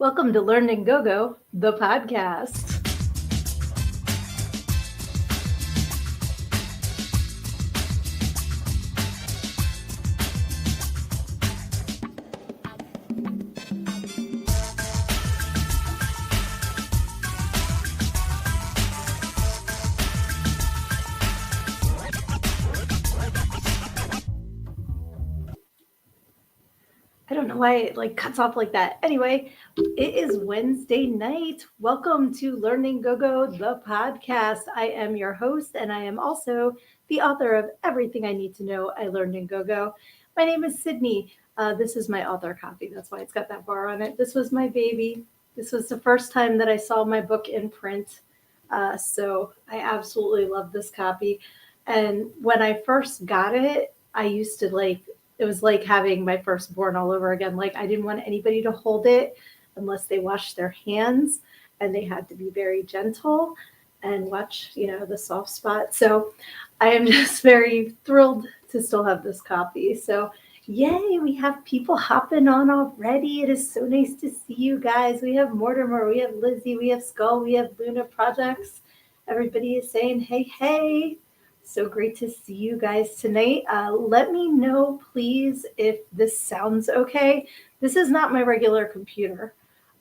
Welcome to Learn and Go Go, the podcast. I don't know why it cuts off like that. Anyway, it is Wednesday night. Welcome to Learn and Go Go, the podcast. I am your host, and I am also the author of Everything I Need to Know I Learned in Go Go. My name is Sydnee. This is my author copy. That's why it's got that bar on it. This was my baby. This was the first time that I saw my book in print. So I absolutely love this copy. And when I first got it, I used to it was like having my firstborn all over again. Like I didn't want anybody to hold it unless they washed their hands, and they had to be very gentle and watch, the soft spot. So I am just very thrilled to still have this copy. So yay, we have people hopping on already. It is so nice to see you guys. We have Mortimer, we have Lizzie, we have Skull, we have Luna Projects. Everybody is saying, hey. So great to see you guys tonight. Let me know, please, if this sounds okay. This is not my regular computer.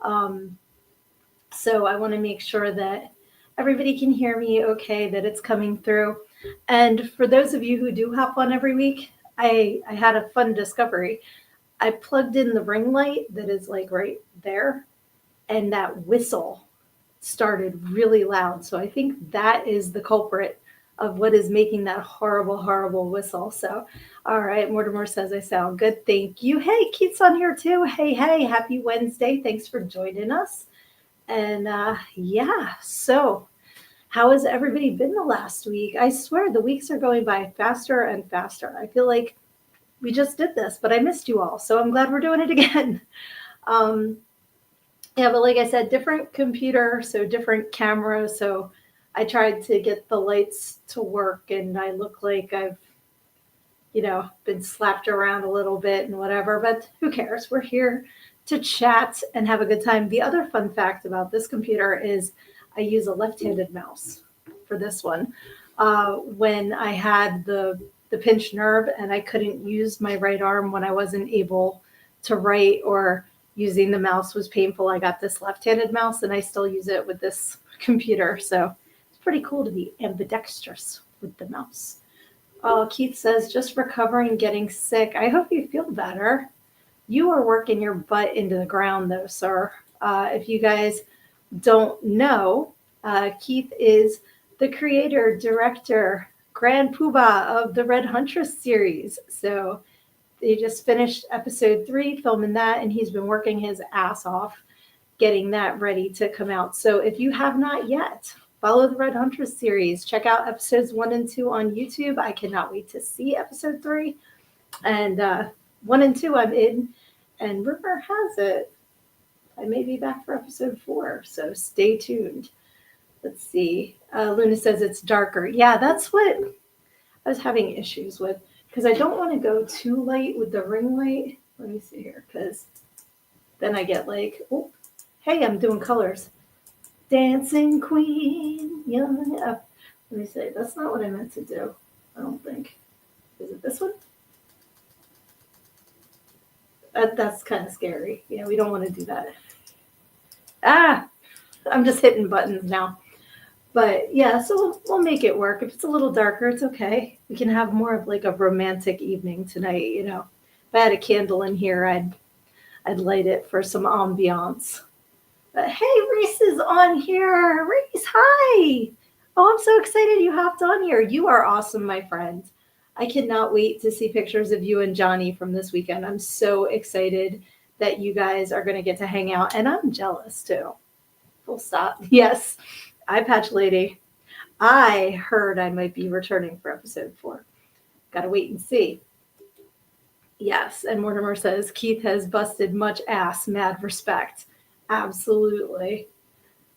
So I want to make sure that everybody can hear me okay, that it's coming through. And for those of you who do hop on every week, I had a fun discovery. I plugged in the ring light that is like right there, and that whistle started really loud. So I think that is the culprit of what is making that horrible, horrible whistle. So, all right, Mortimer says I sound good. Thank you. Hey, Keith's on here too. Hey, happy Wednesday. Thanks for joining us. And so how has everybody been the last week? I swear the weeks are going by faster and faster. I feel like we just did this, but I missed you all. So I'm glad we're doing it again. Yeah, but like I said, different computer, so different camera. So I tried to get the lights to work, and I look like I've, been slapped around a little bit and whatever, but who cares? We're here to chat and have a good time. The other fun fact about this computer is I use a left-handed mouse for this one. When I had the pinched nerve and I couldn't use my right arm when I wasn't able to write, or using the mouse was painful, I got this left-handed mouse, and I still use it with this computer. So pretty cool to be ambidextrous with the mouse. Oh, Keith says, just recovering, getting sick. I hope you feel better. You are working your butt into the ground, though, sir. If you guys don't know, Keith is the creator, director, grand poobah of the Red Huntress series. So they just finished episode 3, filming that, and he's been working his ass off getting that ready to come out. So if you have not yet, follow the Red Huntress series. Check out episodes 1 and 2 on YouTube. I cannot wait to see episode 3. And 1 and 2 I'm in. And rumor has it I may be back for episode 4. So stay tuned. Let's see. Luna says it's darker. Yeah, that's what I was having issues with, because I don't want to go too light with the ring light. Let me see here, because then I get like, oh, hey, I'm doing colors. Dancing Queen, young up. Let me say, that's not what I meant to do. I don't think. Is it this one? That's kind of scary. Yeah, we don't want to do that. I'm just hitting buttons now. But yeah, so we'll make it work. If it's a little darker, it's okay. We can have more of like a romantic evening tonight. If I had a candle in here, I'd light it for some ambiance. But hey, Reese is on here. Reese, hi. Oh, I'm so excited you hopped on here. You are awesome, my friend. I cannot wait to see pictures of you and Johnny from this weekend. I'm so excited that you guys are going to get to hang out. And I'm jealous too. Full stop. Yes, eye patch lady. I heard I might be returning for episode 4. Got to wait and see. Yes, and Mortimer says, Keith has busted much ass, mad respect. Absolutely.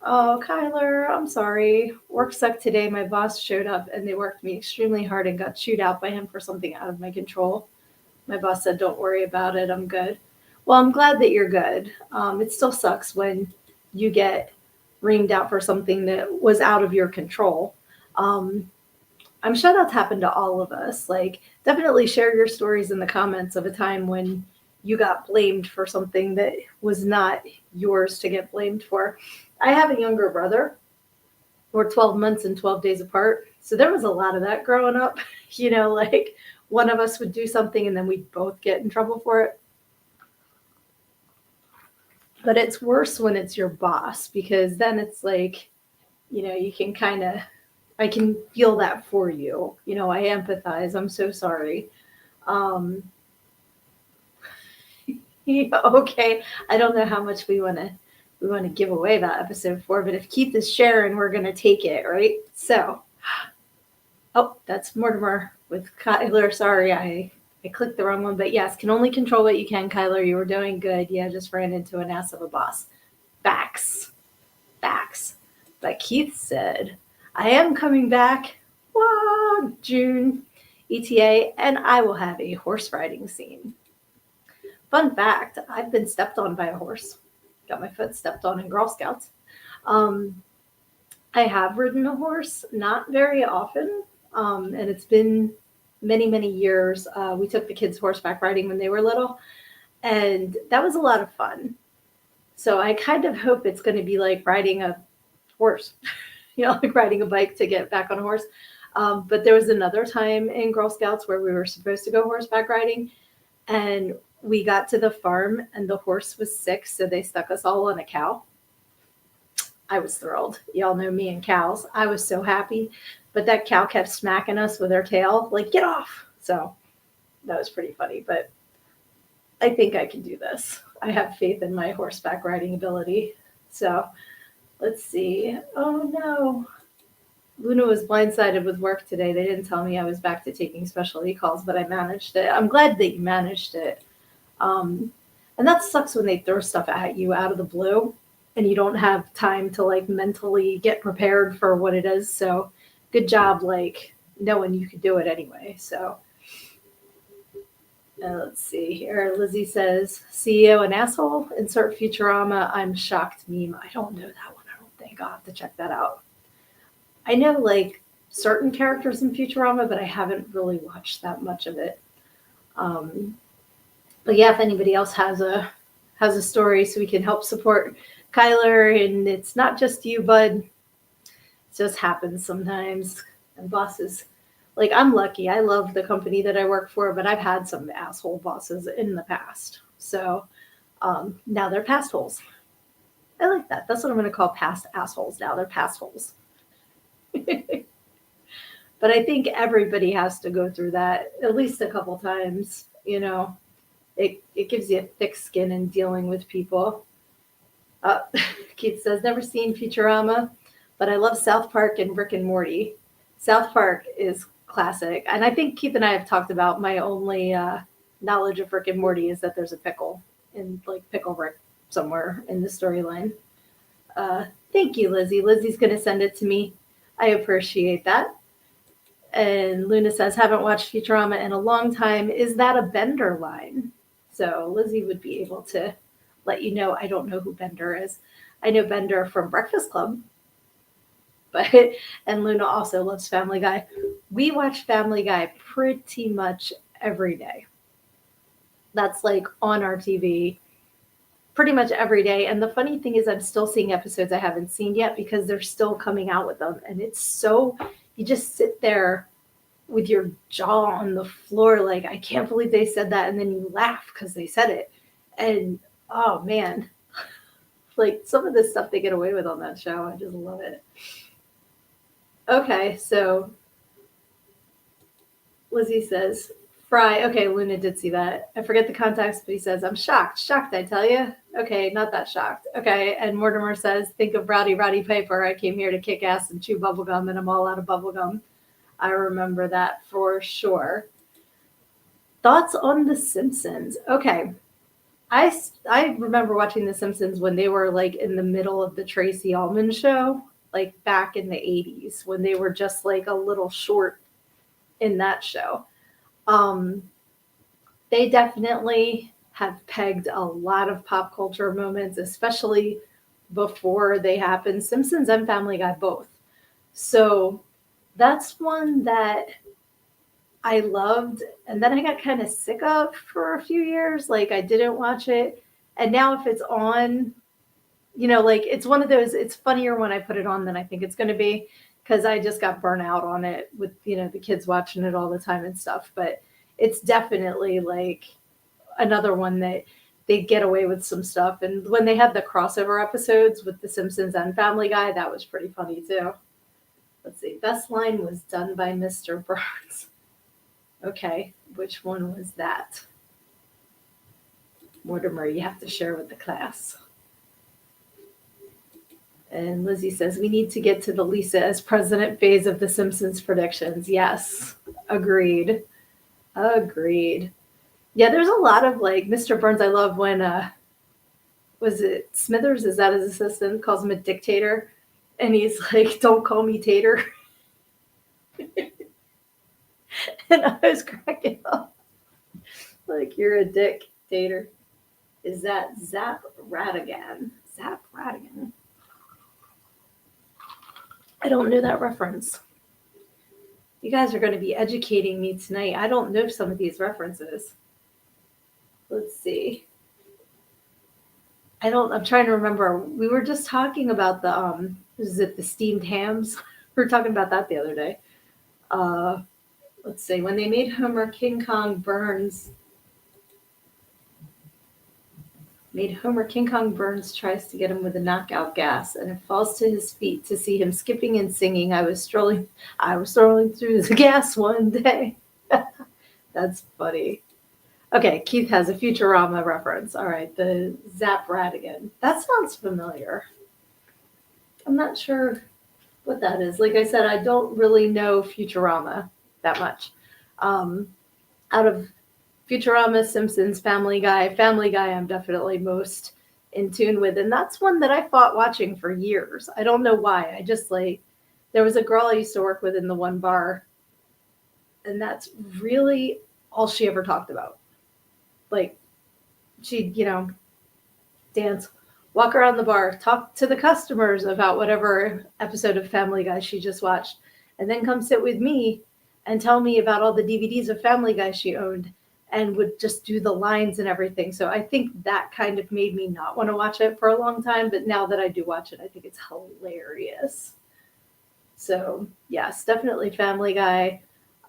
Oh, Kyler, I'm sorry. Work sucked today. My boss showed up and they worked me extremely hard and got chewed out by him for something out of my control. My boss said, don't worry about it. I'm good. Well, I'm glad that you're good. It still sucks when you get reamed out for something that was out of your control. Um, I'm sure that's happened to all of us. Like, definitely share your stories in the comments of a time when you got blamed for something that was not yours to get blamed for. I have a younger brother. We're 12 months and 12 days apart. So there was a lot of that growing up. Like one of us would do something and then we'd both get in trouble for it. But it's worse when it's your boss because then it's like, you can kind of, I can feel that for you. I empathize. I'm so sorry. Um, yeah, okay. I don't know how much we want to give away that episode for, but if Keith is sharing, we're gonna take it, right? So, oh, that's Mortimer with Kyler. Sorry, I clicked the wrong one, but yes, can only control what you can, Kyler. You were doing good. Yeah, just ran into an ass of a boss. Facts. Facts. But Keith said, I am coming back. Wow, June, ETA, and I will have a horse riding scene. Fun fact, I've been stepped on by a horse. Got my foot stepped on in Girl Scouts. Um, I have ridden a horse, not very often, and it's been many, many years. We took the kids horseback riding when they were little, and that was a lot of fun. So I kind of hope it's going to be like riding a horse, like riding a bike to get back on a horse. But there was another time in Girl Scouts where we were supposed to go horseback riding, and we got to the farm and the horse was sick, so they stuck us all on a cow. I was thrilled. Y'all know me and cows. I was so happy. But that cow kept smacking us with her tail, like, get off. So that was pretty funny. But I think I can do this. I have faith in my horseback riding ability. So let's see. Oh, no. Luna was blindsided with work today. They didn't tell me I was back to taking specialty calls, but I managed it. I'm glad that you managed it. And that sucks when they throw stuff at you out of the blue and you don't have time to like mentally get prepared for what it is. So good job, like knowing you could do it anyway. So let's see here. Lizzie says, CEO an asshole, insert Futurama, I'm shocked meme. I don't know that one. I don't think I'll have to check that out. I know like certain characters in Futurama, but I haven't really watched that much of it. But yeah, if anybody else has a story so we can help support Kyler, and it's not just you, bud. It just happens sometimes. And bosses, like I'm lucky. I love the company that I work for, but I've had some asshole bosses in the past. So now they're past holes. I like that. That's what I'm going to call past assholes now. They're past holes. But I think everybody has to go through that at least a couple times. It gives you a thick skin in dealing with people. Keith says, never seen Futurama, but I love South Park and Rick and Morty. South Park is classic. And I think Keith and I have talked about my only knowledge of Rick and Morty is that there's a pickle in like Pickle Rick somewhere in the storyline. Thank you, Lizzie. Lizzie's going to send it to me. I appreciate that. And Luna says, haven't watched Futurama in a long time. Is that a Bender line? So Lizzie would be able to let you know. I don't know who Bender is. I know Bender from Breakfast Club. And Luna also loves Family Guy. We watch Family Guy pretty much every day. That's like on our TV pretty much every day. And the funny thing is I'm still seeing episodes I haven't seen yet because they're still coming out with them. And it's so, you just sit there with your jaw on the floor like, I can't believe they said that. And then you laugh because they said it. And oh man, like some of the stuff they get away with on that show, I just love it. Okay, so Lizzie says, Fry. Okay, Luna did see that. I forget the context, but he says, I'm shocked. Shocked, I tell you. Okay, not that shocked. Okay, and Mortimer says, think of Roddy Piper. I came here to kick ass and chew bubblegum, and I'm all out of bubblegum. I remember that for sure. Thoughts on The Simpsons? Okay, I remember watching The Simpsons when they were like in the middle of the Tracy Ullman show, like back in the 80s when they were just like a little short in that show. They definitely have pegged a lot of pop culture moments, especially before they happened. Simpsons and Family Guy both. So that's one that I loved, and then I got kind of sick of for a few years. Like I didn't watch it, and now if it's on, like it's one of those. It's funnier when I put it on than I think it's going to be because I just got burnt out on it with the kids watching it all the time and stuff. But it's definitely like another one that they get away with some stuff. And when they had the crossover episodes with The Simpsons and Family Guy, that was pretty funny too. Let's see. Best line was done by Mr. Burns. Okay, which one was that? Mortimer, you have to share with the class. And Lizzie says, we need to get to the Lisa as president phase of The Simpsons predictions. Yes, agreed. Agreed. Yeah, there's a lot of like Mr. Burns. I love when, was it Smithers? Is that his assistant? Calls him a dictator. And he's like, don't call me Tater. And I was cracking up. Like, you're a dictator. Is that Zap Radigan? Zap Radigan. I don't know that reference. You guys are going to be educating me tonight. I don't know some of these references. Let's see. I'm trying to remember. We were just talking about the, the steamed hams? We were talking about that the other day. Let's see. When they made Homer King Kong Burns tries to get him with a knockout gas, and it falls to his feet to see him skipping and singing. I was strolling through the gas one day. That's funny. Okay, Keith has a Futurama reference. All right, the Zap Radigan. That sounds familiar. I'm not sure what that is. Like I said, I don't really know Futurama that much. Out of Futurama, Simpsons, Family Guy, I'm definitely most in tune with. And that's one that I fought watching for years. I don't know why. I just there was a girl I used to work with in the one bar, and that's really all she ever talked about. Like, she'd, dance, walk around the bar, talk to the customers about whatever episode of Family Guy she just watched, and then come sit with me and tell me about all the DVDs of Family Guy she owned and would just do the lines and everything. So I think that kind of made me not want to watch it for a long time. But now that I do watch it, I think it's hilarious. So yes, definitely Family Guy.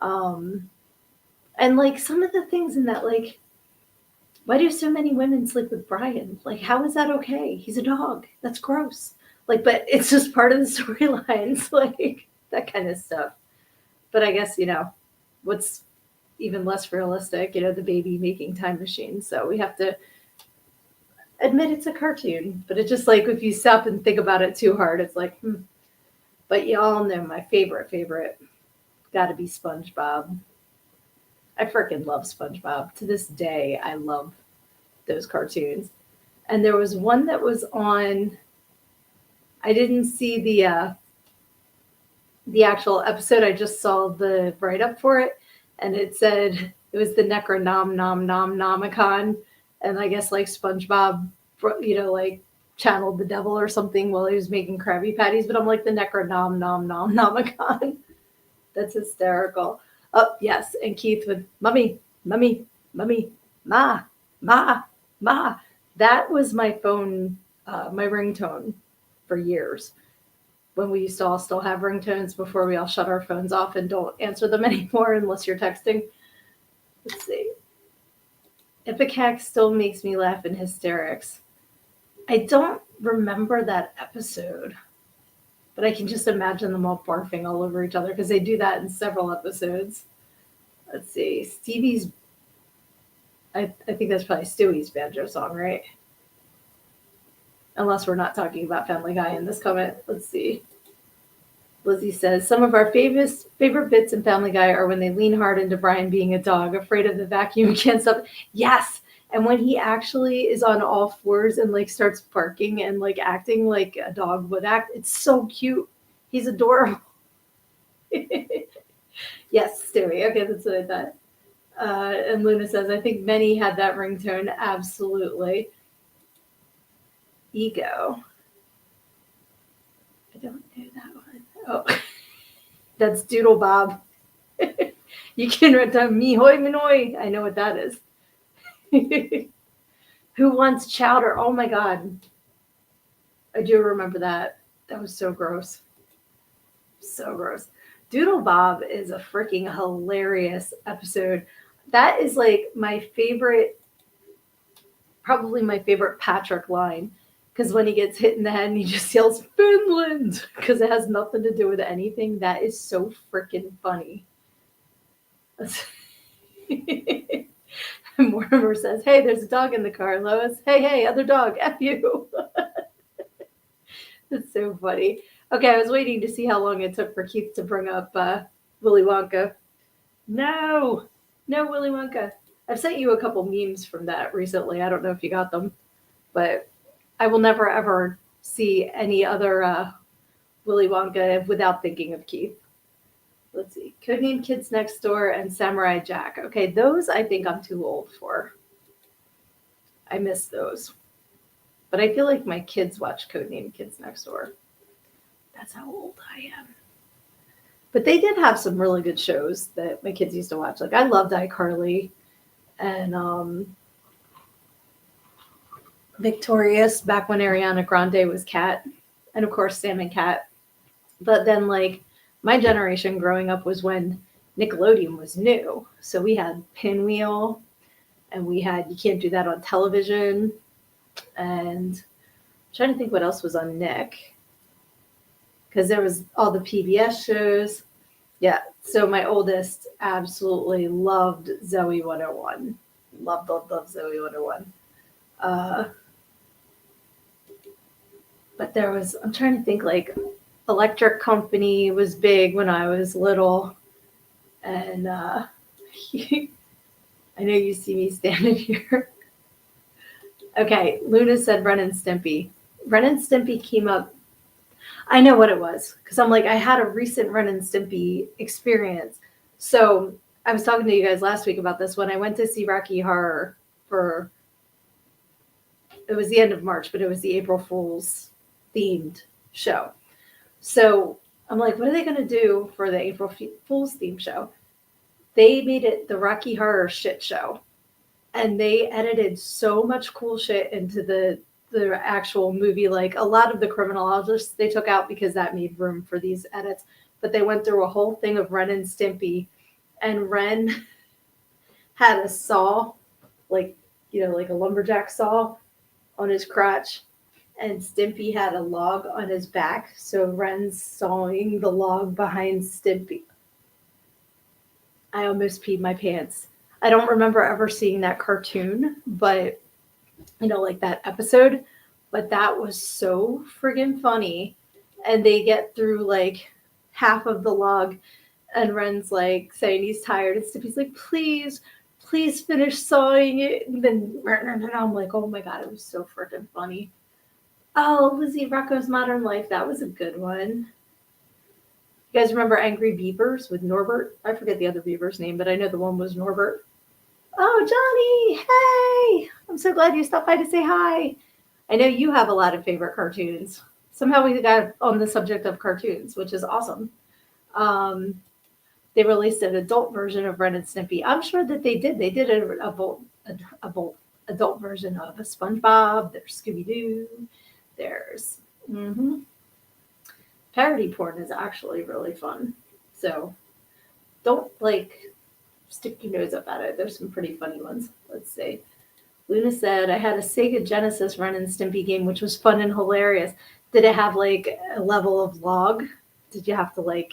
And like some of the things in that, like, why do so many women sleep with Brian? Like, how is that okay? He's a dog. That's gross. Like, but it's just part of the storylines, like that kind of stuff. But I guess, what's even less realistic, the baby making time machine. So we have to admit it's a cartoon. But it's just like, if you stop and think about it too hard, it's like, But you all know my favorite. Gotta be SpongeBob. I freaking love SpongeBob. To this day, I love those cartoons. And there was one that was on, I didn't see the actual episode. I just saw the write-up for it. And it said it was the Necronomicon. And I guess like SpongeBob, like channeled the devil or something while he was making Krabby Patties. But I'm like, the Necronomicon. That's hysterical. Oh, yes. And Keith with mummy, ma. That was my phone, my ringtone for years. When we used to all still have ringtones before we all shut our phones off and don't answer them anymore unless you're texting. Let's see. Ipecac still makes me laugh in hysterics. I don't remember that episode, but I can just imagine them all barfing all over each other because they do that in several episodes. Let's see. Stevie's, I think that's probably Stewie's banjo song, right? Unless we're not talking about Family Guy in this comment. Let's see. Lizzie says, some of our favorite bits in Family Guy are when they lean hard into Brian being a dog, afraid of the vacuum, can't stop. Yes. And when he actually is on all fours and like starts barking and like acting like a dog would act, it's so cute. He's adorable. Yes, Stewie. Okay, that's what I thought. And Luna says, I think many had that ringtone. Absolutely. Ego. I don't know that one. Oh, that's Doodle Bob. You can write down me hoy minoy. I know what that is. Who wants chowder? Oh my god. I do remember that. That was so gross. So gross. Doodle Bob is a freaking hilarious episode. That is like my favorite, probably my favorite Patrick line. Because when he gets hit in the head and he just yells, Finland! Because it has nothing to do with anything. That is so freaking funny. Mortimer says, hey, there's a dog in the car, Lois. Hey, other dog, F you. That's so funny. Okay, I was waiting to see how long it took for Keith to bring up Willy Wonka. No, Willy Wonka. I've sent you a couple memes from that recently. I don't know if you got them, but I will never ever see any other Willy Wonka without thinking of Keith. Let's see. Codename Kids Next Door and Samurai Jack. Okay, those I think I'm too old for. I miss those. But I feel like my kids watch Codename Kids Next Door. That's how old I am. But they did have some really good shows that my kids used to watch. Like I loved iCarly and Victorious back when Ariana Grande was Cat. And of course Sam and Cat. But then like my generation growing up was when Nickelodeon was new. So we had Pinwheel and we had You Can't Do That on Television. And I'm trying to think what else was on Nick. Because there was all the PBS shows. Yeah, so my oldest absolutely loved Zoe 101. Loved Zoe 101. But there was, I'm trying to think, like, Electric Company was big when I was little. And I know you see me standing here. Okay, Luna said Ren and Stimpy. Ren and Stimpy came up. I know what it was because I'm like, I had a recent Ren and Stimpy experience. So I was talking to you guys last week about this when I went to see Rocky Horror it was the end of March, but it was the April Fool's themed show. So I'm like, what are they going to do for the April Fool's themed show? They made it the Rocky Horror shit show. And they edited so much cool shit into the actual movie. Like a lot of the criminologists they took out because that made room for these edits. But they went through a whole thing of Ren and Stimpy. And Ren had a saw, like a lumberjack saw on his crotch. And Stimpy had a log on his back. So Ren's sawing the log behind Stimpy. I almost peed my pants. I don't remember ever seeing that cartoon, but, like that episode. But that was so friggin' funny. And they get through, like, half of the log. And Ren's, like, saying he's tired. And Stimpy's like, please finish sawing it. And then I'm like, oh, my God, it was so friggin' funny. Oh, Lizzie Rocco's Modern Life. That was a good one. You guys remember Angry Beavers with Norbert? I forget the other beaver's name, but I know the one was Norbert. Oh, Johnny, hey! I'm so glad you stopped by to say hi. I know you have a lot of favorite cartoons. Somehow we got on the subject of cartoons, which is awesome. They released an adult version of Ren and Stimpy. I'm sure that they did. They did an adult version of a SpongeBob. There's Scooby-Doo. There's... Parody porn is actually really fun. So don't, stick your nose up at it. There's some pretty funny ones. Let's see. Luna said, I had a Sega Genesis Ren and Stimpy game, which was fun and hilarious. Did it have, a level of log? Did you have to,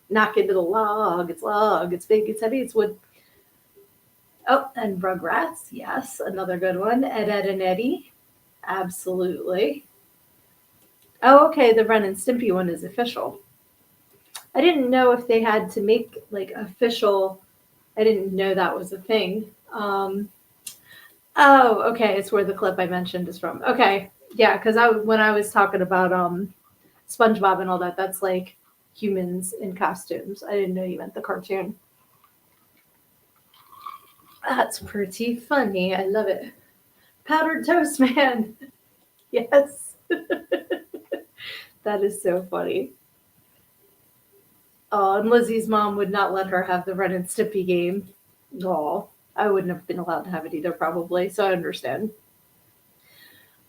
knock into the log? It's log. It's big. It's heavy. It's wood. Oh, and Rugrats. Yes, another good one. Ed, Edd, and Eddy. Absolutely. Oh, okay. The Ren and Stimpy one is official. I didn't know if they had to make, official... I didn't know that was a thing. Oh, okay. It's where the clip I mentioned is from. Okay. Yeah, because when I was talking about SpongeBob and all that, that's like humans in costumes. I didn't know you meant the cartoon. That's pretty funny. I love it. Powdered toast man. Yes. That is so funny. Oh, and Lizzie's mom would not let her have the Ren and Stimpy game. Oh, I wouldn't have been allowed to have it either, probably. So I understand.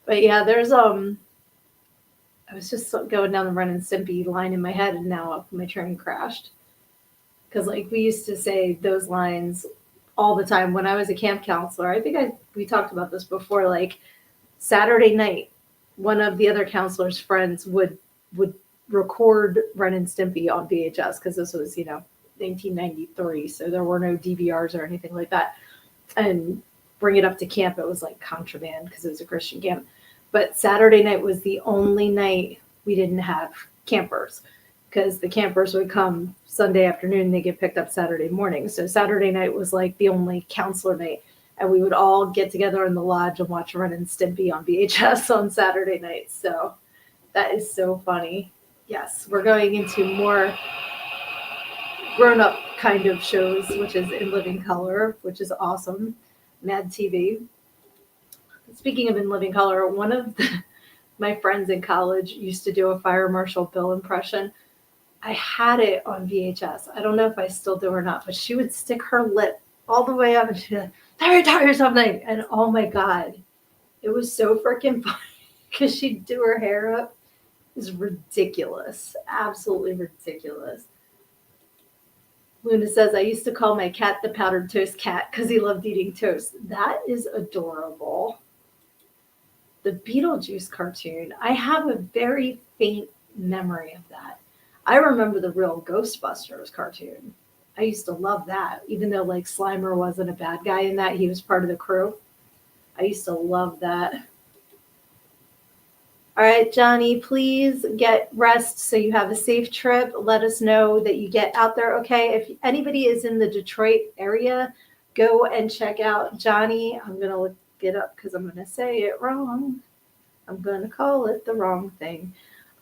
But yeah, there's I was just going down the Ren and Stimpy line in my head, and now my train crashed. Because like we used to say those lines all the time when I was a camp counselor. I think we talked about this before. Like Saturday night, one of the other counselors' friends would record Ren and Stimpy on VHS because this was 1993, so there were no DVRs or anything like that, and bring it up to camp. It was like contraband because it was a Christian camp. But Saturday night was the only night we didn't have campers because the campers would come Sunday afternoon, they get picked up Saturday morning. So Saturday night was like the only counselor night, and we would all get together in the lodge and watch Ren and Stimpy on VHS on Saturday night. So that is so funny. Yes, we're going into more grown-up kind of shows, which is In Living Color, which is awesome. Mad TV. Speaking of In Living Color, one of my friends in college used to do a Fire Marshal Bill impression. I had it on VHS. I don't know if I still do or not, but she would stick her lip all the way up and she'd be like, "Let me tell you something." And oh my God, it was so freaking funny because she'd do her hair up. It was ridiculous. Absolutely ridiculous. Luna says, I used to call my cat the powdered toast cat because he loved eating toast. That is adorable. The Beetlejuice cartoon, I have a very faint memory of that. I remember the real Ghostbusters cartoon. I used to love that, even though like Slimer wasn't a bad guy in that, he was part of the crew. I used to love that. All right, Johnny, please get rest so you have a safe trip. Let us know that you get out there okay. If anybody is in the Detroit area, go and check out Johnny. I'm going to look it up because I'm going to say it wrong. I'm going to call it the wrong thing.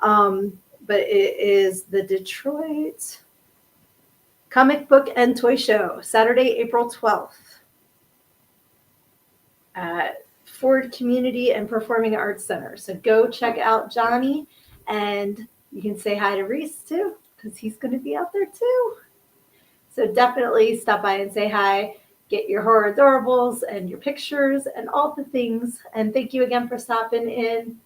But it is the Detroit Comic Book and Toy Show, Saturday, April 12th at Ford Community and Performing Arts Center. So go check out Johnny, and you can say hi to Reese too, because he's going to be out there too. So definitely stop by and say hi, get your horror adorables and your pictures and all the things. And thank you again for stopping in.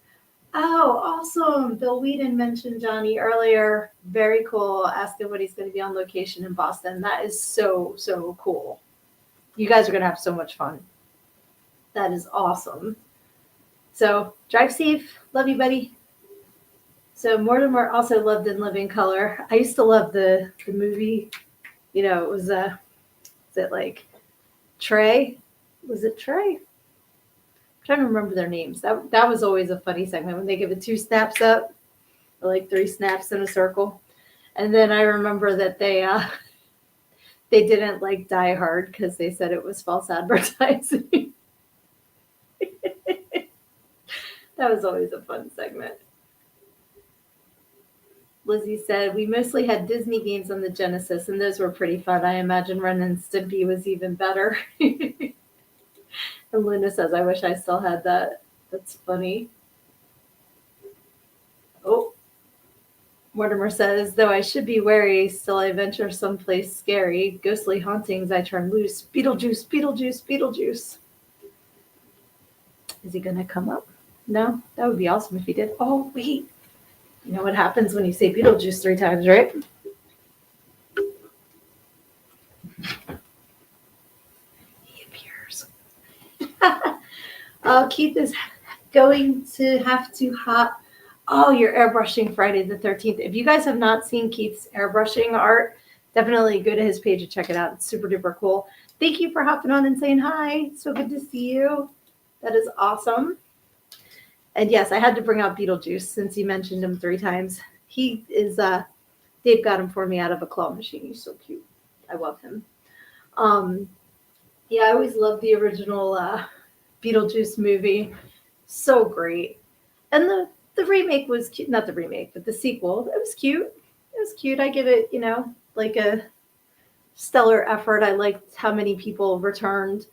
Oh, awesome. Bill Whedon mentioned Johnny earlier. Very cool. Asking when he's going to be on location in Boston. That is so, so cool. You guys are going to have so much fun. That is awesome. So drive safe. Love you, buddy. So Mortimer also loved In Living Color. I used to love the movie. You know, it was is it like Trey? Was it Trey? I'm trying to remember their names. That was always a funny segment when they give it 2 snaps up, or like 3 snaps in a circle. And then I remember that they didn't like Die Hard because they said it was false advertising. That was always a fun segment. Lizzie said, we mostly had Disney games on the Genesis, and those were pretty fun. I imagine Ren and Stimpy was even better. And Linda says, I wish I still had that. That's funny. Oh, Mortimer says, though I should be wary, still I venture someplace scary. Ghostly hauntings I turn loose. Beetlejuice, Beetlejuice, Beetlejuice. Is he going to come up? No? That would be awesome if he did. Oh, wait. You know what happens when you say Beetlejuice 3 times, right? He appears. Keith is going to have to hop. Oh, you're airbrushing Friday the 13th. If you guys have not seen Keith's airbrushing art, definitely go to his page and check it out. It's super duper cool. Thank you for hopping on and saying hi. So good to see you. That is awesome. And yes, I had to bring out Beetlejuice since you mentioned him 3 times. He is, Dave got him for me out of a claw machine. He's so cute. I love him. Yeah, I always loved the original Beetlejuice movie. So great. And the remake was cute. Not the remake, but the sequel. It was cute. It was cute. I give it, like a stellar effort. I liked how many people returned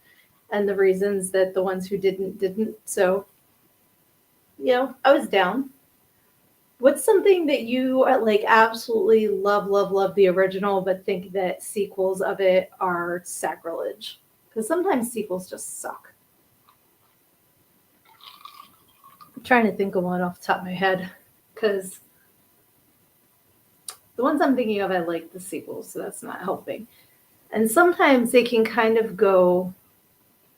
and the reasons that the ones who didn't. So, I was down. What's something that you like absolutely love, love, love the original, but think that sequels of it are sacrilege? Because sometimes sequels just suck. I'm trying to think of one off the top of my head because the ones I'm thinking of, I like the sequels, so that's not helping. And sometimes they can kind of go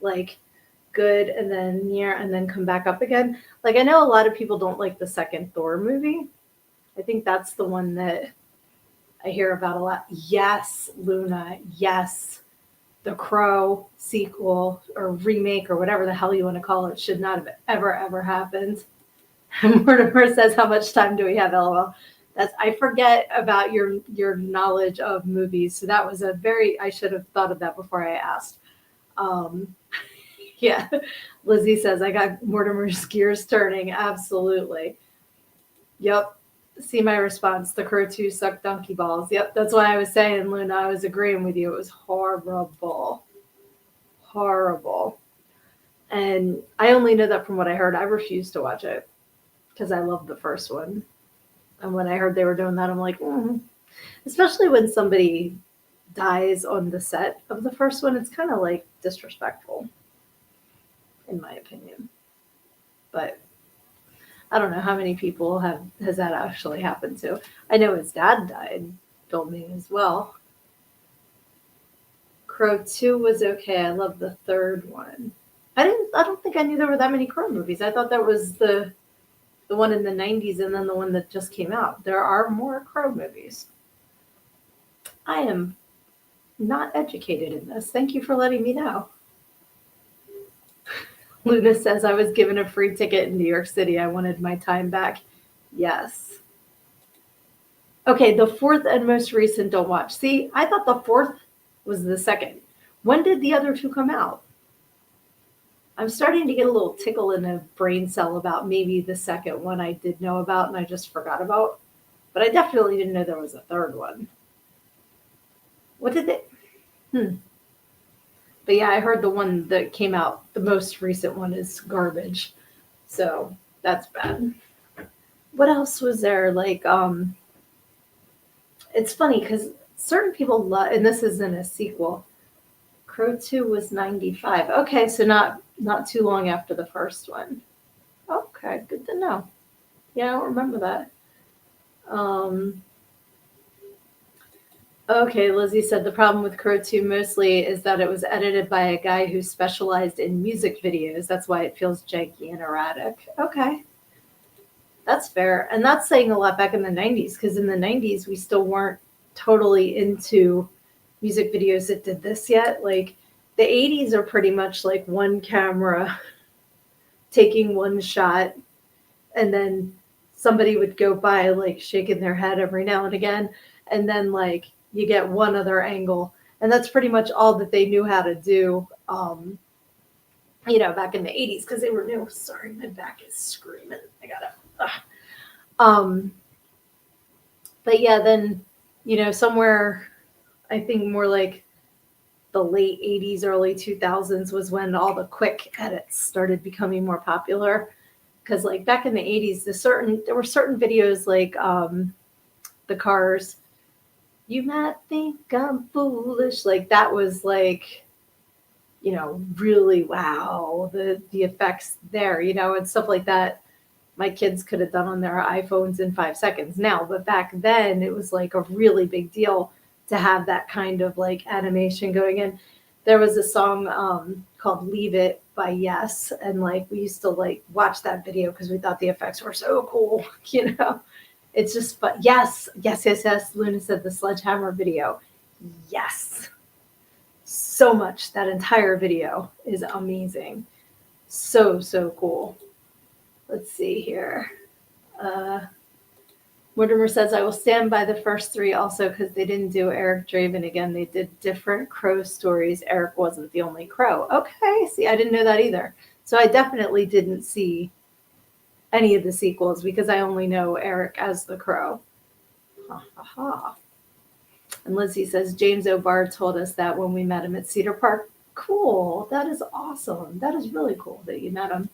like good and then near and then come back up again. Like I know a lot of people don't like the second Thor movie. I think that's the one that I hear about a lot. Yes, Luna. Yes. The Crow sequel or remake or whatever the hell you want to call it should not have ever, ever happened. Mortimer says, how much time do we have, LOL? I forget about your knowledge of movies. So that was I should have thought of that before I asked. Yeah. Lizzie says, I got Mortimer's gears turning. Absolutely. Yep. See my response. The Crow 2 sucked donkey balls. Yep. That's why I was saying, Luna, I was agreeing with you. It was horrible. Horrible. And I only know that from what I heard. I refused to watch it because I loved the first one. And when I heard they were doing that, I'm like, especially when somebody dies on the set of the first one, it's kind of like disrespectful, in my opinion. But I don't know how many people has that actually happened to. I know his dad died filming as well. Crow 2 was okay. I love the third one. I don't think I knew there were that many Crow movies. I thought that was the one in the 90s and then the one that just came out. There are more Crow movies. I am not educated in this. Thank you for letting me know. Luna says, I was given a free ticket in New York City. I wanted my time back. Yes. Okay, the fourth and most recent don't watch. See, I thought the fourth was the second. When did the other two come out? I'm starting to get a little tickle in a brain cell about maybe the second one I did know about and I just forgot about. But I definitely didn't know there was a third one. What did they... But yeah, I heard the one that came out, the most recent one, is garbage. So that's bad. What else was there? Like, it's funny because certain people love, and this isn't a sequel. Crow 2 was 95. Okay, so not too long after the first one. Okay, good to know. Yeah, I don't remember that. Okay, Lizzie said the problem with Crow 2 mostly is that it was edited by a guy who specialized in music videos. That's why it feels janky and erratic. Okay. That's fair. And that's saying a lot back in the 90s, because in the 90s, we still weren't totally into music videos that did this yet. Like the 80s are pretty much like one camera taking one shot, and then somebody would go by like shaking their head every now and again. And then like you get one other angle. And that's pretty much all that they knew how to do, back in the 80s, because they were new. Sorry, my back is screaming. I gotta. But yeah, then, somewhere, I think more like the late 80s, early 2000s was when all the quick edits started becoming more popular. Because like back in the 80s, there were certain videos like the Cars, you might think I'm foolish. Like that was like, really wow, the effects there, and stuff like that. My kids could have done on their iPhones in 5 seconds now, but back then it was like a really big deal to have that kind of like animation going in. There was a song called Leave It by Yes, and like we used to like watch that video because we thought the effects were so cool, It's just, but yes. Luna said the Sledgehammer video. Yes. So much. That entire video is amazing. So cool. Let's see here. Mortimer says, I will stand by the first three also because they didn't do Eric Draven again. They did different Crow stories. Eric wasn't the only Crow. Okay. See, I didn't know that either. So I definitely didn't see any of the sequels because I only know Eric as the Crow. Ha ha ha. And Lizzie says, James O'Barr told us that when we met him at Cedar Park. Cool. That is awesome. That is really cool that you met him.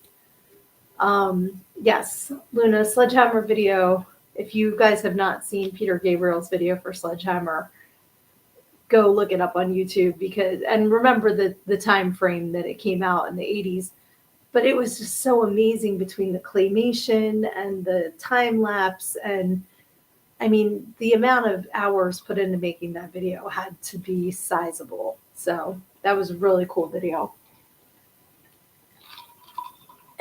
Yes, Luna, Sledgehammer video. If you guys have not seen Peter Gabriel's video for Sledgehammer, go look it up on YouTube and remember the time frame that it came out in the 80s. But it was just so amazing between the claymation and the time lapse. And I mean, the amount of hours put into making that video had to be sizable. So that was a really cool video.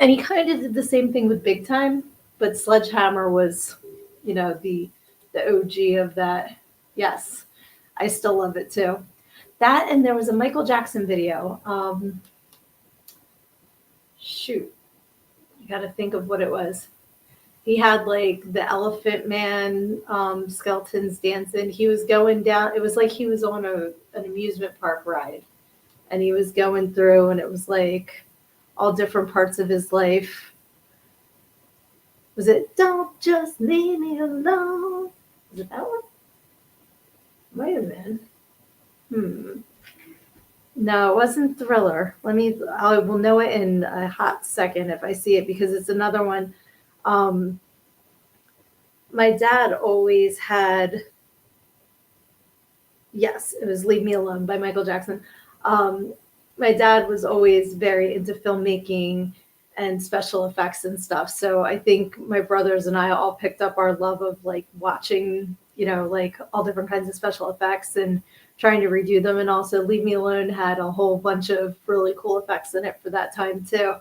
And he kind of did the same thing with Big Time, but Sledgehammer was, the OG of that. Yes, I still love it too. That, and there was a Michael Jackson video. Shoot, you got to think of what it was. He had like the Elephant Man skeletons dancing. He was going down. It was like he was on an amusement park ride, and he was going through, and it was like all different parts of his life. Was it Don't Just Leave Me Alone? Was it that one? Might have been. No, it wasn't Thriller. I will know it in a hot second if I see it, because it's another one. My dad always had, yes, it was Leave Me Alone by Michael Jackson. My dad was always very into filmmaking and special effects and stuff. So I think my brothers and I all picked up our love of like watching, like all different kinds of special effects and trying to redo them. And also Leave Me Alone had a whole bunch of really cool effects in it for that time too.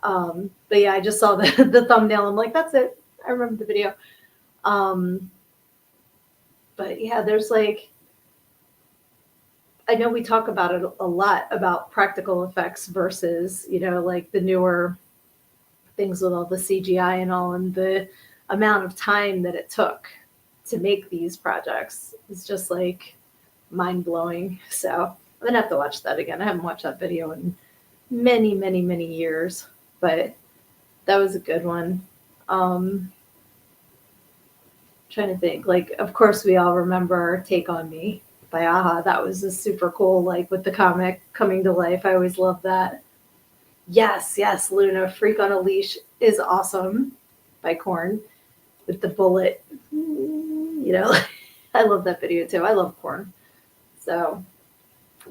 But yeah, I just saw the thumbnail. I'm like, that's it. I remember the video. But yeah, there's like, I know we talk about it a lot about practical effects versus, like the newer things with all the CGI and all, and the amount of time that it took to make these projects is just like mind blowing. So I'm gonna have to watch that again. I haven't watched that video in many, many, many years, but that was a good one. Trying to think, like, of course we all remember Take on Me by Aha. That was a super cool, like with the comic coming to life. I always loved that. Yes, Luna, Freak on a Leash is awesome by Korn with the bullet. I love that video too. I love Korn. So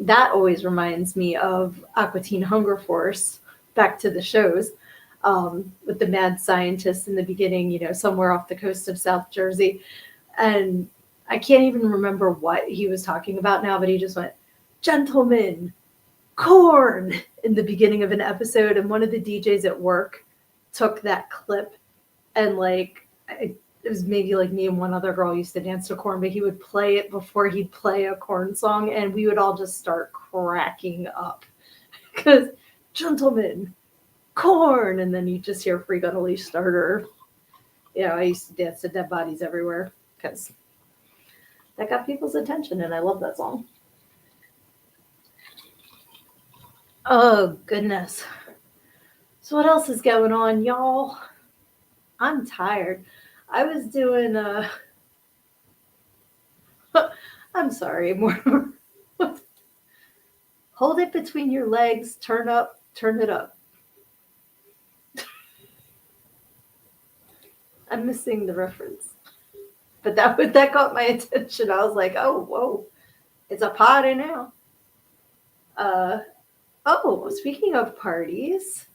that always reminds me of Aqua Teen Hunger Force, back to the shows, with the mad scientist in the beginning, somewhere off the coast of South Jersey. And I can't even remember what he was talking about now, but he just went, "Gentlemen, Korn," in the beginning of an episode. And one of the DJs at work took that clip and it was maybe like me and one other girl used to dance to Korn, but he would play it before he'd play a Korn song, and we would all just start cracking up because "Gentlemen, Korn," and then you just hear "Freak on a Leash" starter. I used to dance to Dead Bodies Everywhere because that got people's attention, and I love that song. Oh, goodness. So what else is going on, y'all? I'm tired. I was doing I'm sorry, more. Hold it between your legs, turn it up. I'm missing the reference. But that got my attention. I was like, oh, whoa, it's a party now. Speaking of parties,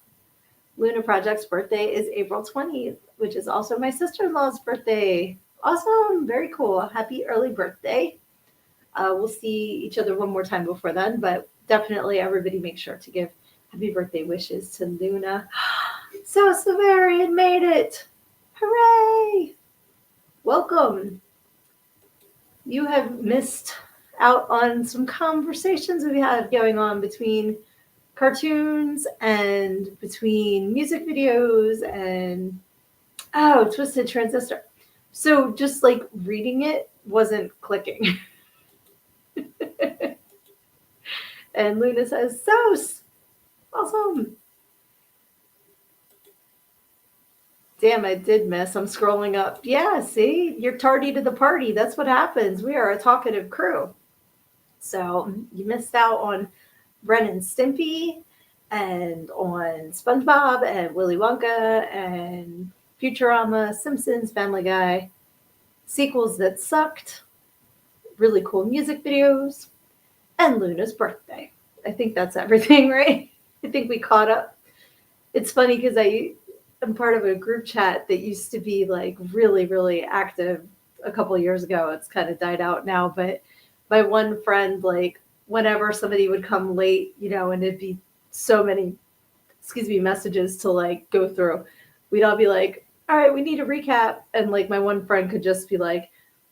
Luna Project's birthday is April 20th, which is also my sister-in-law's birthday. Awesome. Very cool. Happy early birthday. We'll see each other one more time before then, but definitely everybody make sure to give happy birthday wishes to Luna. So Severian made it. Hooray. Welcome. You have missed out on some conversations we had going on between cartoons and between music videos and Twisted Transistor. So just like reading it wasn't clicking. And Luna says, "Sos, awesome." Damn, I did miss. I'm scrolling up. Yeah, see, you're tardy to the party. That's what happens. We are a talkative crew. So you missed out on Ren and Stimpy and on SpongeBob and Willy Wonka and Futurama, Simpsons, Family Guy, sequels that sucked, really cool music videos, and Luna's birthday. I think that's everything, right? I think we caught up. It's funny because am part of a group chat that used to be like really, really active a couple of years ago. It's kind of died out now, but my one friend, like, whenever somebody would come late, and it'd be so many, messages to like go through, we'd all be like, all right, we need a recap. And like my one friend could just be like,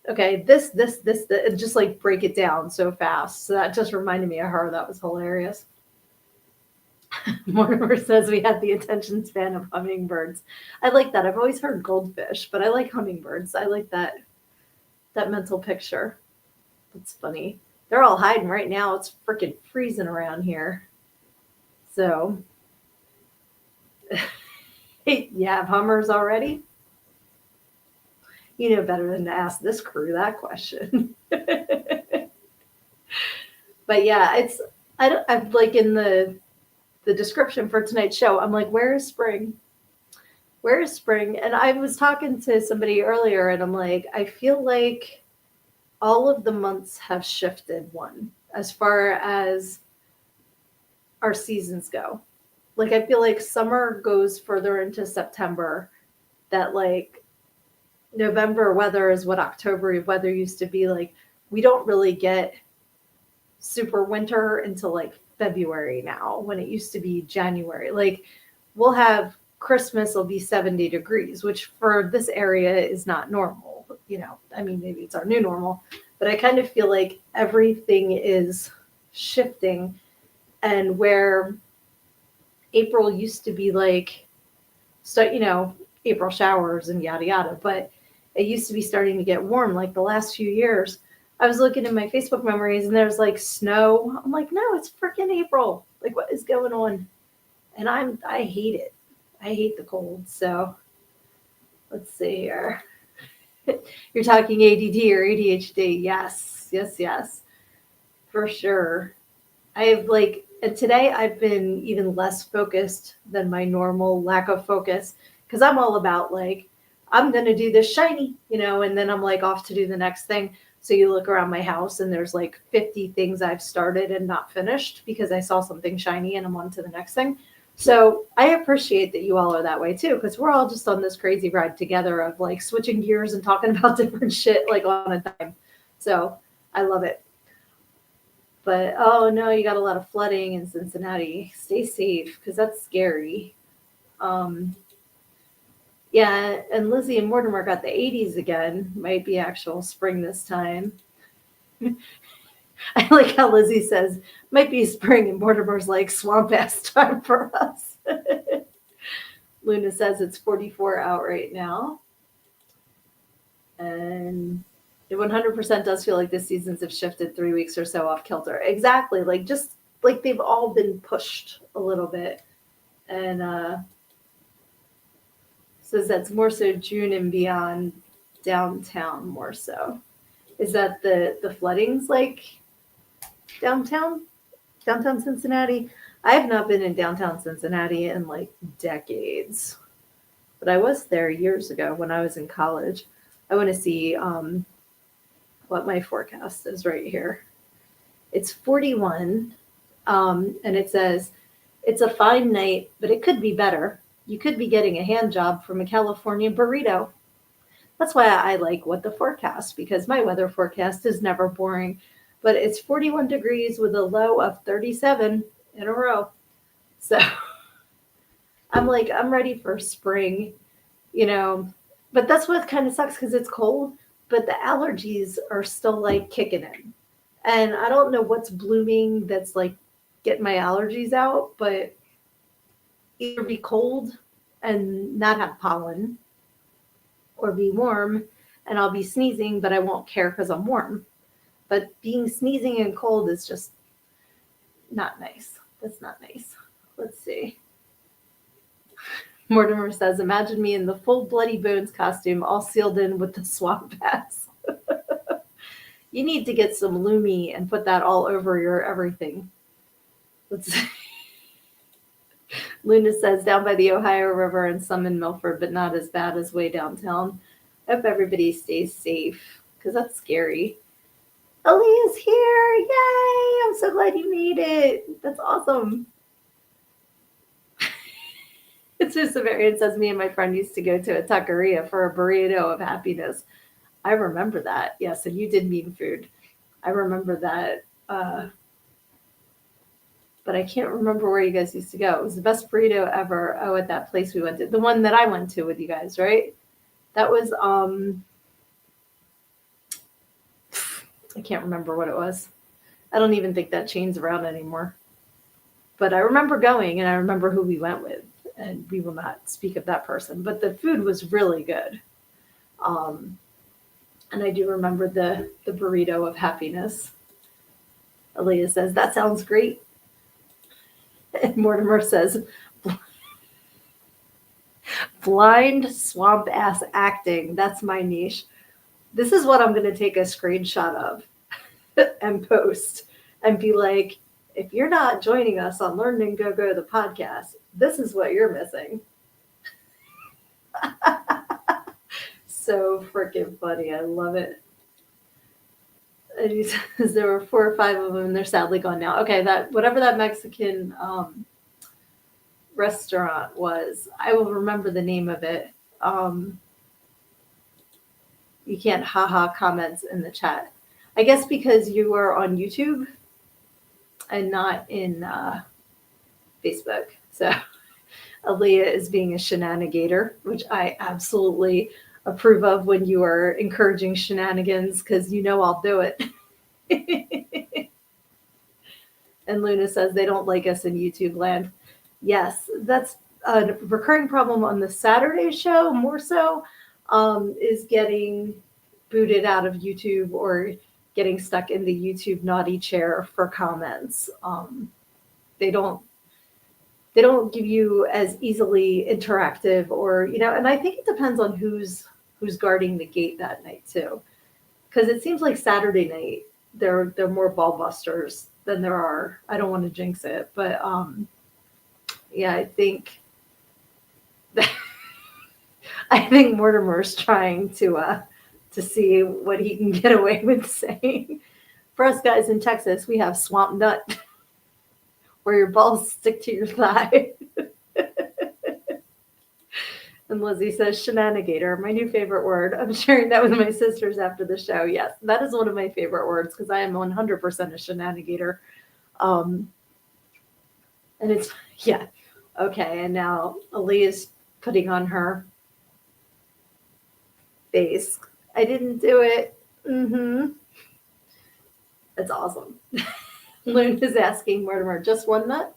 okay, this, and just like break it down so fast. So that just reminded me of her. That was hilarious. Mortimer says we had the attention span of hummingbirds. I like that. I've always heard goldfish, but I like hummingbirds. I like that mental picture. It's funny. They're all hiding right now. It's freaking freezing around here. So, you have hummers already? You know better than to ask this crew that question. But yeah, I'm like in the description for tonight's show. I'm like, where is spring? Where is spring? And I was talking to somebody earlier, and I'm like, I feel like all of the months have shifted one as far as our seasons go. Like, I feel like summer goes further into September, that like November weather is what October weather used to be. Like, we don't really get super winter until like February now, when it used to be January. Like, we'll have Christmas will be 70 degrees, which for this area is not normal. I mean, maybe it's our new normal, but I kind of feel like everything is shifting. And where April used to be like, April showers and yada yada, but it used to be starting to get warm like the last few years. I was looking at my Facebook memories and there's like snow. I'm like, no, it's freaking April. Like, what is going on? And I hate it. I hate the cold. So let's see here. You're talking ADD or ADHD. Yes, yes, yes, for sure. I have like, and today I've been even less focused than my normal lack of focus, because I'm all about like, I'm going to do this shiny, and then I'm like off to do the next thing. So you look around my house and there's like 50 things I've started and not finished because I saw something shiny and I'm on to the next thing. So I appreciate that you all are that way too, because we're all just on this crazy ride together of like switching gears and talking about different shit like on a dime. So I love it. But oh no, you got a lot of flooding in Cincinnati. Stay safe, because that's scary. Um, yeah, and Lizzie and Mortimer got the 80s again. Might be actual spring this time. I like how Lizzie says, might be spring, and Mortimer's like, swamp ass time for us. Luna says it's 44 out right now. And it 100% does feel like the seasons have shifted 3 weeks or so off kilter. Exactly. Like, just like they've all been pushed a little bit. And says that's more so June and beyond, downtown more so. Is that the floodings like downtown Cincinnati? I have not been in downtown Cincinnati in like decades, but I was there years ago when I was in college. I want to see what my forecast is right here. It's 41, and it says it's a fine night, but it could be better. You could be getting a hand job from a California burrito. That's why I like What the Forecast, because my weather forecast is never boring. But it's 41 degrees with a low of 37 in a row. So I'm like, I'm ready for spring, But that's what kind of sucks, because it's cold, but the allergies are still like kicking in. And I don't know what's blooming that's like getting my allergies out, but either be cold and not have pollen, or be warm and I'll be sneezing, but I won't care because I'm warm. But being sneezing and cold is just not nice. That's not nice. Let's see. Mortimer says, imagine me in the full Bloody Bones costume, all sealed in with the swamp pass. You need to get some Lumi and put that all over your everything. Let's see. Luna says, down by the Ohio River and some in Milford, but not as bad as way downtown. Hope everybody stays safe, because that's scary. Aaliyah's here! Yay! I'm so glad you made it. That's awesome. It's just a variant says, me and my friend used to go to a taqueria for a burrito of happiness. I remember that. Yes, and you did mean food. I remember that. But I can't remember where you guys used to go. It was the best burrito ever. Oh, at that place we went to. The one that I went to with you guys, right? That was, I can't remember what it was. I don't even think that chain's around anymore. But I remember going, and I remember who we went with. And we will not speak of that person. But the food was really good. And I do remember the burrito of happiness. Aaliyah says, that sounds great. And Mortimer says, blind swamp ass acting. That's my niche. This is what I'm going to take a screenshot of and post and be like, if you're not joining us on Learn and Go Go, the podcast, this is what you're missing. So freaking funny. I love it. And he says there were 4 or 5 of them, and they're sadly gone now. Okay, that whatever that Mexican restaurant was, I will remember the name of it. You can't haha comments in the chat. I guess because you are on YouTube and not in Facebook. So Aaliyah is being a shenanigator, which I absolutely approve of when you are encouraging shenanigans, because you know I'll do it. And Luna says they don't like us in YouTube land. Yes, that's a recurring problem on the Saturday show, more so, is getting booted out of YouTube or getting stuck in the YouTube naughty chair for comments. They don't give you as easily interactive, or, and I think it depends on who's guarding the gate that night too. Because it seems like Saturday night, there are more ball busters than there are. I don't want to jinx it, but yeah, I think Mortimer's trying to see what he can get away with saying. For us guys in Texas, we have swamp nut, where your balls stick to your thigh. And Lizzie says, shenanigator, my new favorite word. I'm sharing that with my sisters after the show. Yes, that is one of my favorite words, because I am 100% a shenanigator. And it's, yeah. Okay, and now Aaliyah's putting on her face. I didn't do it. That's awesome. Loon is asking Mortimer, just one nut?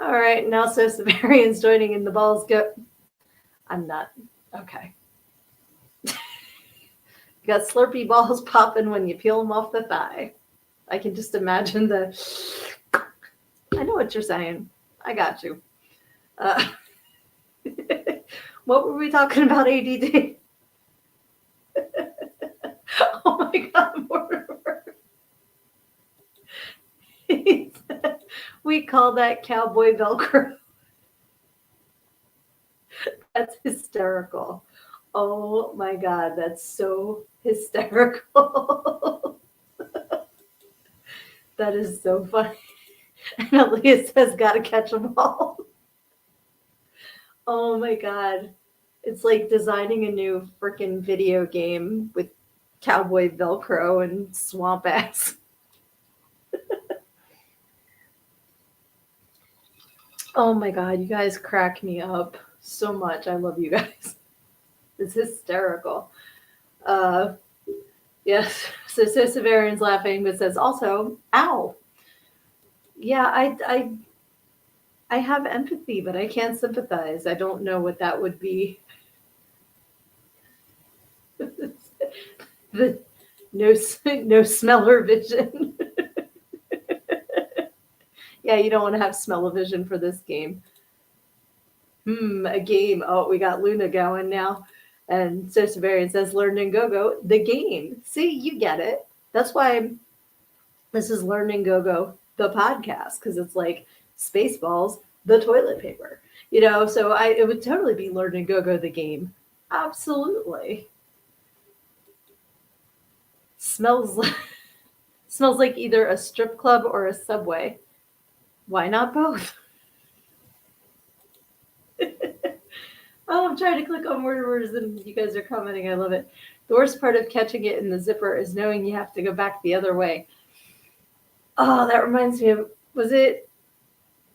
All right, now so Severian's joining in the balls go. I'm not. Okay. You got Slurpee balls popping when you peel them off the thigh. I can just imagine the. I know what you're saying. I got you. What were we talking about, ADD? Oh my God, Mortimer. We call that cowboy Velcro. That's hysterical. Oh my God, that's so hysterical. That is so funny. And Aaliyah says, gotta catch them all. Oh my God. It's like designing a new freaking video game with cowboy Velcro and swamp ass. Oh my God, you guys crack me up so much. I love you guys. It's hysterical. Yes, so Severian's laughing, but says also, ow. Yeah, I have empathy, but I can't sympathize. I don't know what that would be. The no smell or vision. Yeah, you don't want to have smell-o-vision for this game. A game. Oh, we got Luna going now. And so Severian says, Learn and Go-Go, the game. See, you get it. That's why this is Learn and Go-Go, the podcast, because it's like Spaceballs, the toilet paper. So it would totally be Learn and Go-Go, the game. Absolutely. Smells like, smells like either a strip club or a Subway. Why not both? Oh, I'm trying to click on words and you guys are commenting. I love it. The worst part of catching it in the zipper is knowing you have to go back the other way. Oh, that reminds me of, was it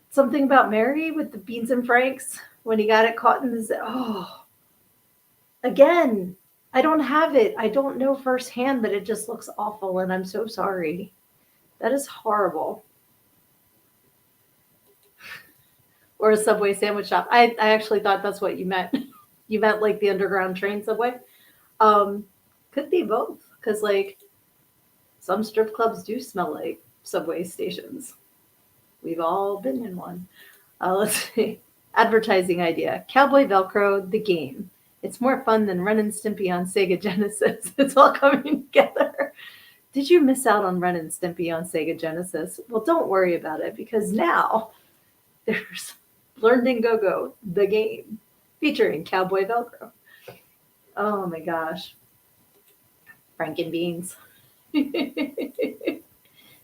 something about Mary with the beans and franks when he got it caught in the zipper? Oh, again, I don't have it. I don't know firsthand, but it just looks awful and I'm so sorry. That is horrible. Or a Subway sandwich shop. I actually thought that's what you meant. You meant like the underground train Subway. Could be both, because like some strip clubs do smell like Subway stations. We've all been in one. Let's see. Advertising idea: Cowboy Velcro, the game. It's more fun than Ren and Stimpy on Sega Genesis. It's all coming together. Did you miss out on Ren and Stimpy on Sega Genesis? Well, don't worry about it, because now there's Learned and Go-Go, the game, featuring Cowboy Velcro. Oh my gosh. Franken beans.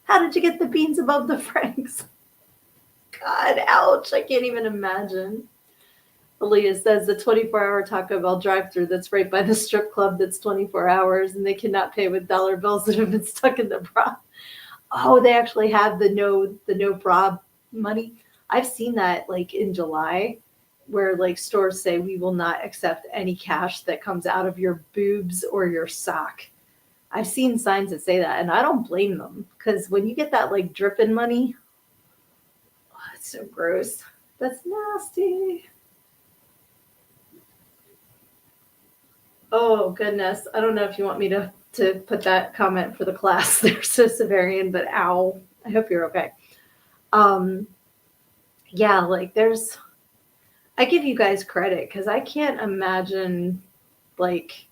How did you get the beans above the franks? God, ouch. I can't even imagine. Aaliyah says the 24-hour Taco Bell drive-thru that's right by the strip club that's 24 hours and they cannot pay with dollar bills that have been stuck in the bra. Oh, they actually have the no bra money. I've seen that like in July where like stores say we will not accept any cash that comes out of your boobs or your sock. I've seen signs that say that and I don't blame them because when you get that like dripping money, oh, it's so gross. That's nasty. Oh goodness. I don't know if you want me to put that comment for the class there, so Severian, but ow. I hope you're okay. Yeah, like I give you guys credit because I can't imagine like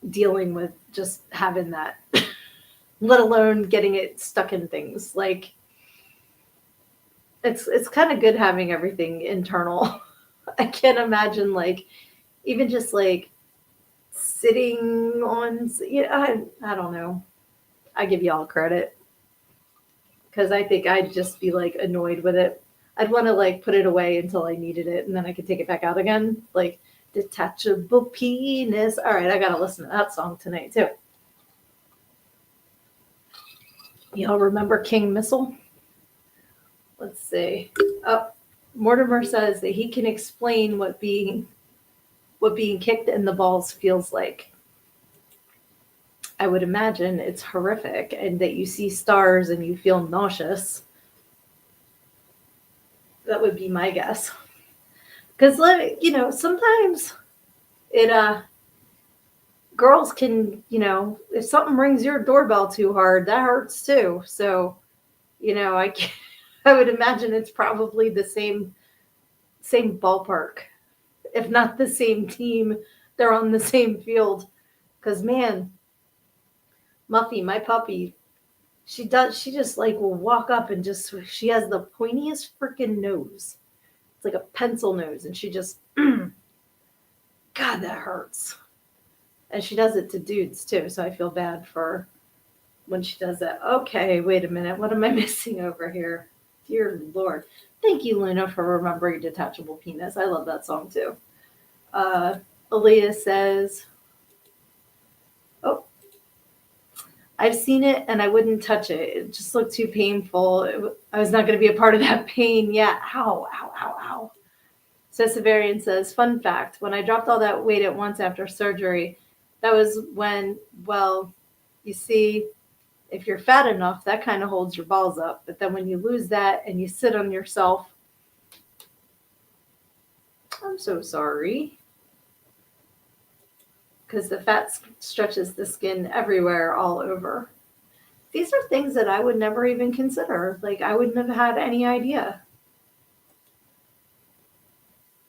dealing with just having that, let alone getting it stuck in things. Like it's kind of good having everything internal. I can't imagine like even just like sitting on, I don't know. I give y'all credit because I think I'd just be like annoyed with it. I'd want to like put it away until I needed it and then I could take it back out again. Like detachable penis. All right, I got to listen to that song tonight too. Y'all remember King Missile? Let's see. Oh, Mortimer says that he can explain what being kicked in the balls feels like. I would imagine it's horrific and that you see stars and you feel nauseous. That would be my guess. Because, sometimes it, girls can, if something rings your doorbell too hard, that hurts too. So, I would imagine it's probably the same ballpark, if not the same team. They're on the same field. Because, man, Muffy, my puppy, she just like will walk up and she has the pointiest freaking nose. It's like a pencil nose. And she just, God, that hurts. And she does it to dudes too. So I feel bad for when she does that. Okay, wait a minute. What am I missing over here? Dear Lord. Thank you, Luna, for remembering Detachable Penis. I love that song too. Aaliyah says, I've seen it and I wouldn't touch it. It just looked too painful. I was not going to be a part of that pain. Yeah. Ow, ow, ow, ow. So Severian says, fun fact, when I dropped all that weight at once after surgery, that was when, well, you see, if you're fat enough, that kind of holds your balls up. But then when you lose that and you sit on yourself, I'm so sorry. Because the fat stretches the skin everywhere, all over. These are things that I would never even consider. Like, I wouldn't have had any idea.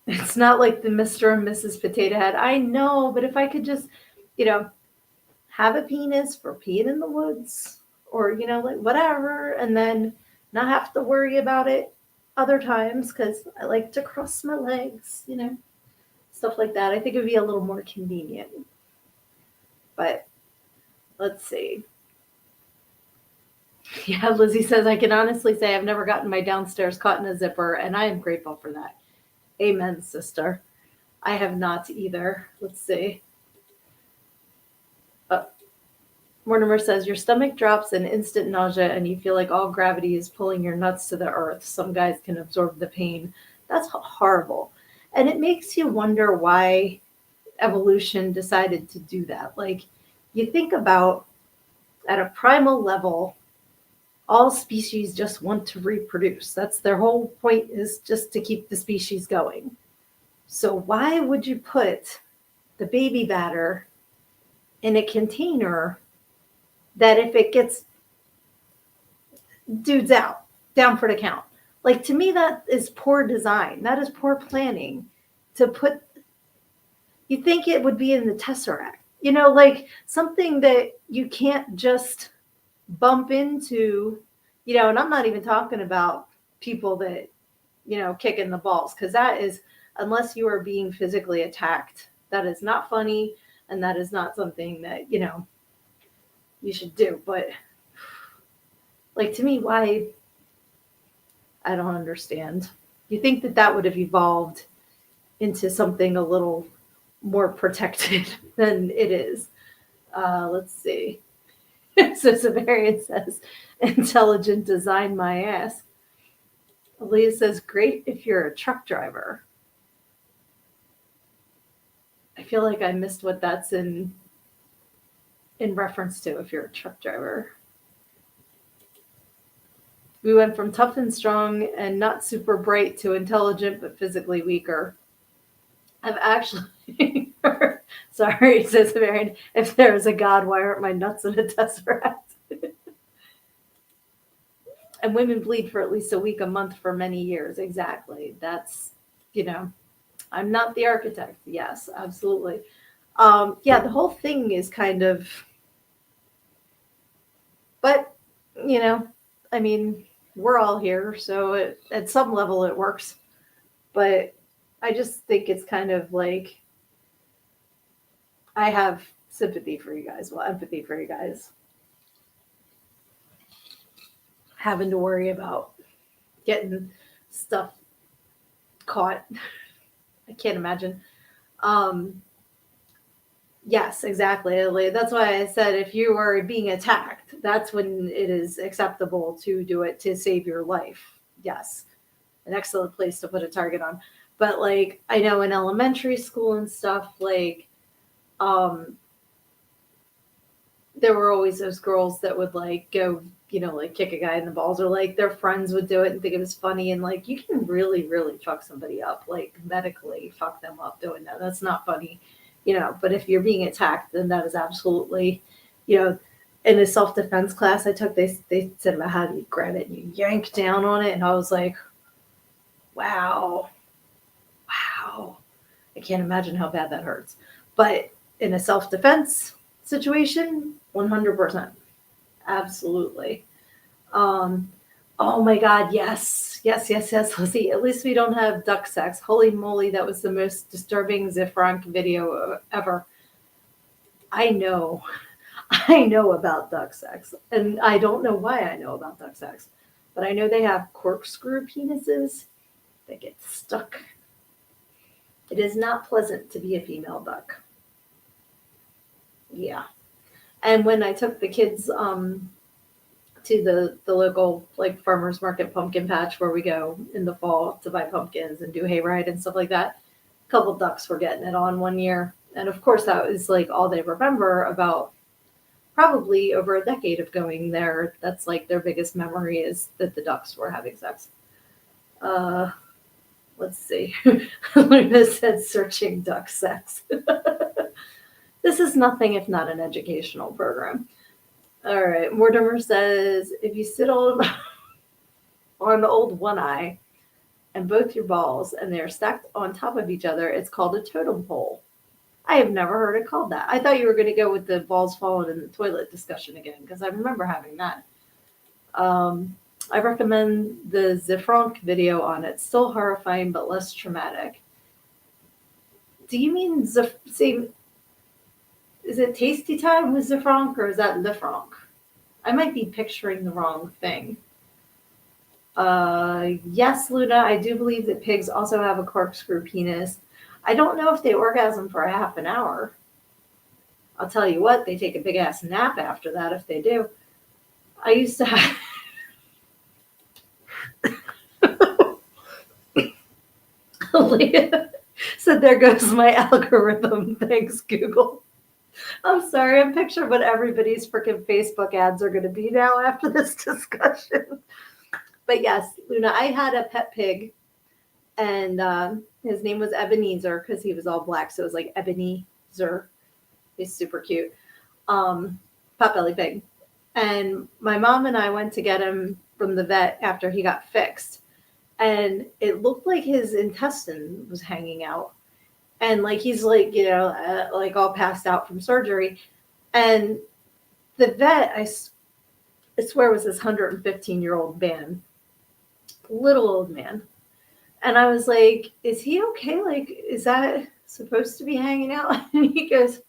It's not like the Mr. and Mrs. Potato Head. I know, but if I could just, you know, have a penis for peeing in the woods or, like whatever, and then not have to worry about it other times because I like to cross my legs, stuff like that. I think it would be a little more convenient. But let's see. Yeah, Lizzie says, I can honestly say I've never gotten my downstairs caught in a zipper, and I am grateful for that. Amen, sister. I have not either. Let's see. Mortimer says, your stomach drops in instant nausea and you feel like all gravity is pulling your nuts to the earth. Some guys can absorb the pain. That's horrible. And it makes you wonder why evolution decided to do that. Like, you think about at a primal level, all species just want to reproduce. That's their whole point, is just to keep the species going. So why would you put the baby batter in a container that if it gets dudes out, down for the count? Like, to me, that is poor design. That is poor planning to put. You think it would be in the Tesseract, like something that you can't just bump into, and I'm not even talking about people that, kick in the balls, because that is, unless you are being physically attacked, that is not funny, and that is not something that, you should do. But, like, to me, why? I don't understand. You think that would have evolved into something a little more protected than it is. Let's see. So Severian says, intelligent design my ass. Aaliyah says, great if you're a truck driver. I feel like I missed what that's in reference to, if you're a truck driver. We went from tough and strong and not super bright to intelligent but physically weaker. I've actually heard, sorry, says Marion, if there is a God, why aren't my nuts in a tesseract? And women bleed for at least a week a month for many years. Exactly. That's, I'm not the architect. Yes, absolutely. Yeah, the whole thing is kind of, but, I mean, we're all here, so at some level it works. But I just think it's kind of like, I have sympathy for you guys, empathy for you guys, having to worry about getting stuff caught. I can't imagine. Yes, exactly. That's why I said, if you are being attacked, that's when it is acceptable to do it to save your life. Yes, an excellent place to put a target on. But, like, I know in elementary school and stuff, like, there were always those girls that would, like, go, like, kick a guy in the balls, or, like, their friends would do it and think it was funny. And, like, you can really, really fuck somebody up, like, medically fuck them up doing that. That's not funny, but if you're being attacked, then that is absolutely, in a self-defense class I took, they said about how do you grab it and you yank down on it. And I was like, wow. I can't imagine how bad that hurts. But in a self-defense situation, 100%. Absolutely. Oh my God, yes. Lizzie, at least we don't have duck sex. Holy moly, that was the most disturbing Zifrank video ever. I know about duck sex, and I don't know why I know about duck sex, but I know they have corkscrew penises that get stuck. It is not pleasant to be a female duck. Yeah. And when I took the kids to the local, like, farmers market pumpkin patch where we go in the fall to buy pumpkins and do hayride and stuff like that, a couple ducks were getting it on one year. And of course that was, like, all they remember about probably over a decade of going there. That's, like, their biggest memory, is that the ducks were having sex. Let's see. Luna said searching duck sex. This is nothing if not an educational program. All right. Mortimer says, if you sit on old one eye and both your balls and they're stacked on top of each other, it's called a totem pole. I have never heard it called that. I thought you were going to go with the balls falling in the toilet discussion again because I remember having that. I recommend the Zifronk video on it. Still horrifying, but less traumatic. Do you mean same? Is it Tasty Time with Zifronk or is that Lifronk? I might be picturing the wrong thing. Yes, Luna, I do believe that pigs also have a corkscrew penis. I don't know if they orgasm for a half an hour. I'll tell you what, they take a big ass nap after that if they do. I used to have. Leah said, there goes my algorithm. Thanks, Google. I'm sorry, I'm picturing what everybody's freaking Facebook ads are going to be now after this discussion. But yes, Luna, I had a pet pig, and his name was Ebenezer because he was all black, so it was like Ebenezer. He's super cute. Potbelly pig. And my mom and I went to get him from the vet after he got fixed. And it looked like his intestine was hanging out. And like he's like, like all passed out from surgery. And the vet, I swear, was this 115-year-old man, little old man. And I was like, is he okay? Like, is that supposed to be hanging out? And he goes,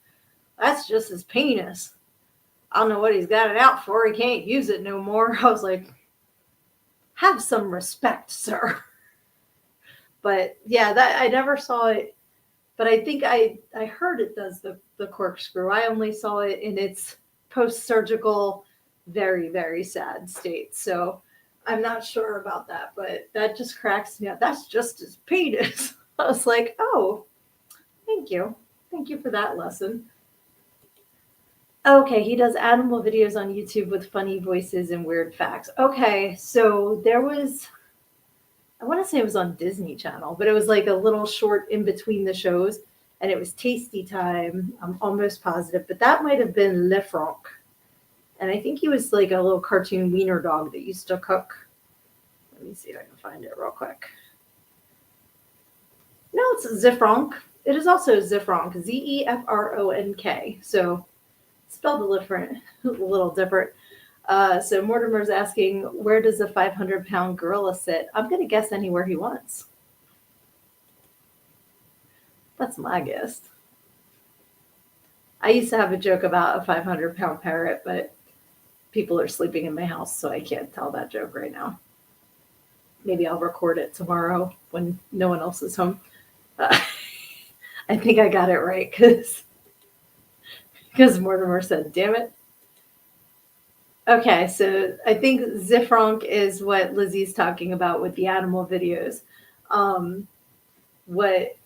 that's just his penis. I don't know what he's got it out for. He can't use it no more. I was like, have some respect, sir. But yeah, that I never saw it. But I think I heard it does the corkscrew. I only saw it in its post-surgical, very, very sad state. So I'm not sure about that, but that just cracks me up. That's just his penis. I was like, oh, thank you. Thank you for that lesson. Okay, he does animal videos on YouTube with funny voices and weird facts. Okay, so there was, I want to say it was on Disney Channel, but it was like a little short in between the shows, and it was Tasty Time. I'm almost positive, but that might have been Le Franc. And I think he was like a little cartoon wiener dog that used to cook. Let me see if I can find it real quick. No, it's Zifronk. It is also Zifronk, Zefronk. So spelled a little different. So Mortimer's asking, where does a 500-pound gorilla sit? I'm going to guess anywhere he wants. That's my guess. I used to have a joke about a 500-pound parrot, but people are sleeping in my house, so I can't tell that joke right now. Maybe I'll record it tomorrow when no one else is home. I think I got it right because Mortimer said, damn it. Okay, so I think Zifronk is what Lizzie's talking about with the animal videos. What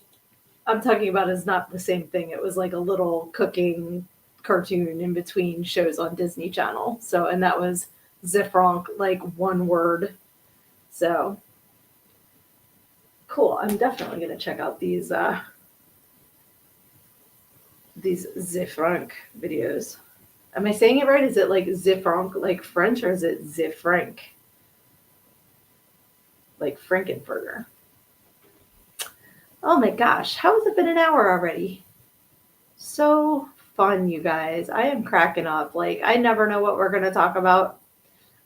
I'm talking about is not the same thing. It was like a little cooking cartoon in between shows on Disney Channel. So, and that was Zifronk, like one word. So, cool. I'm definitely going to check out these Zifronk videos. Am I saying it right? Is it like Zifronk, like French, or is it Zifrank? Like Frankenfurter. Oh my gosh, how has it been an hour already? So fun, you guys. I am cracking up. Like, I never know what we're going to talk about.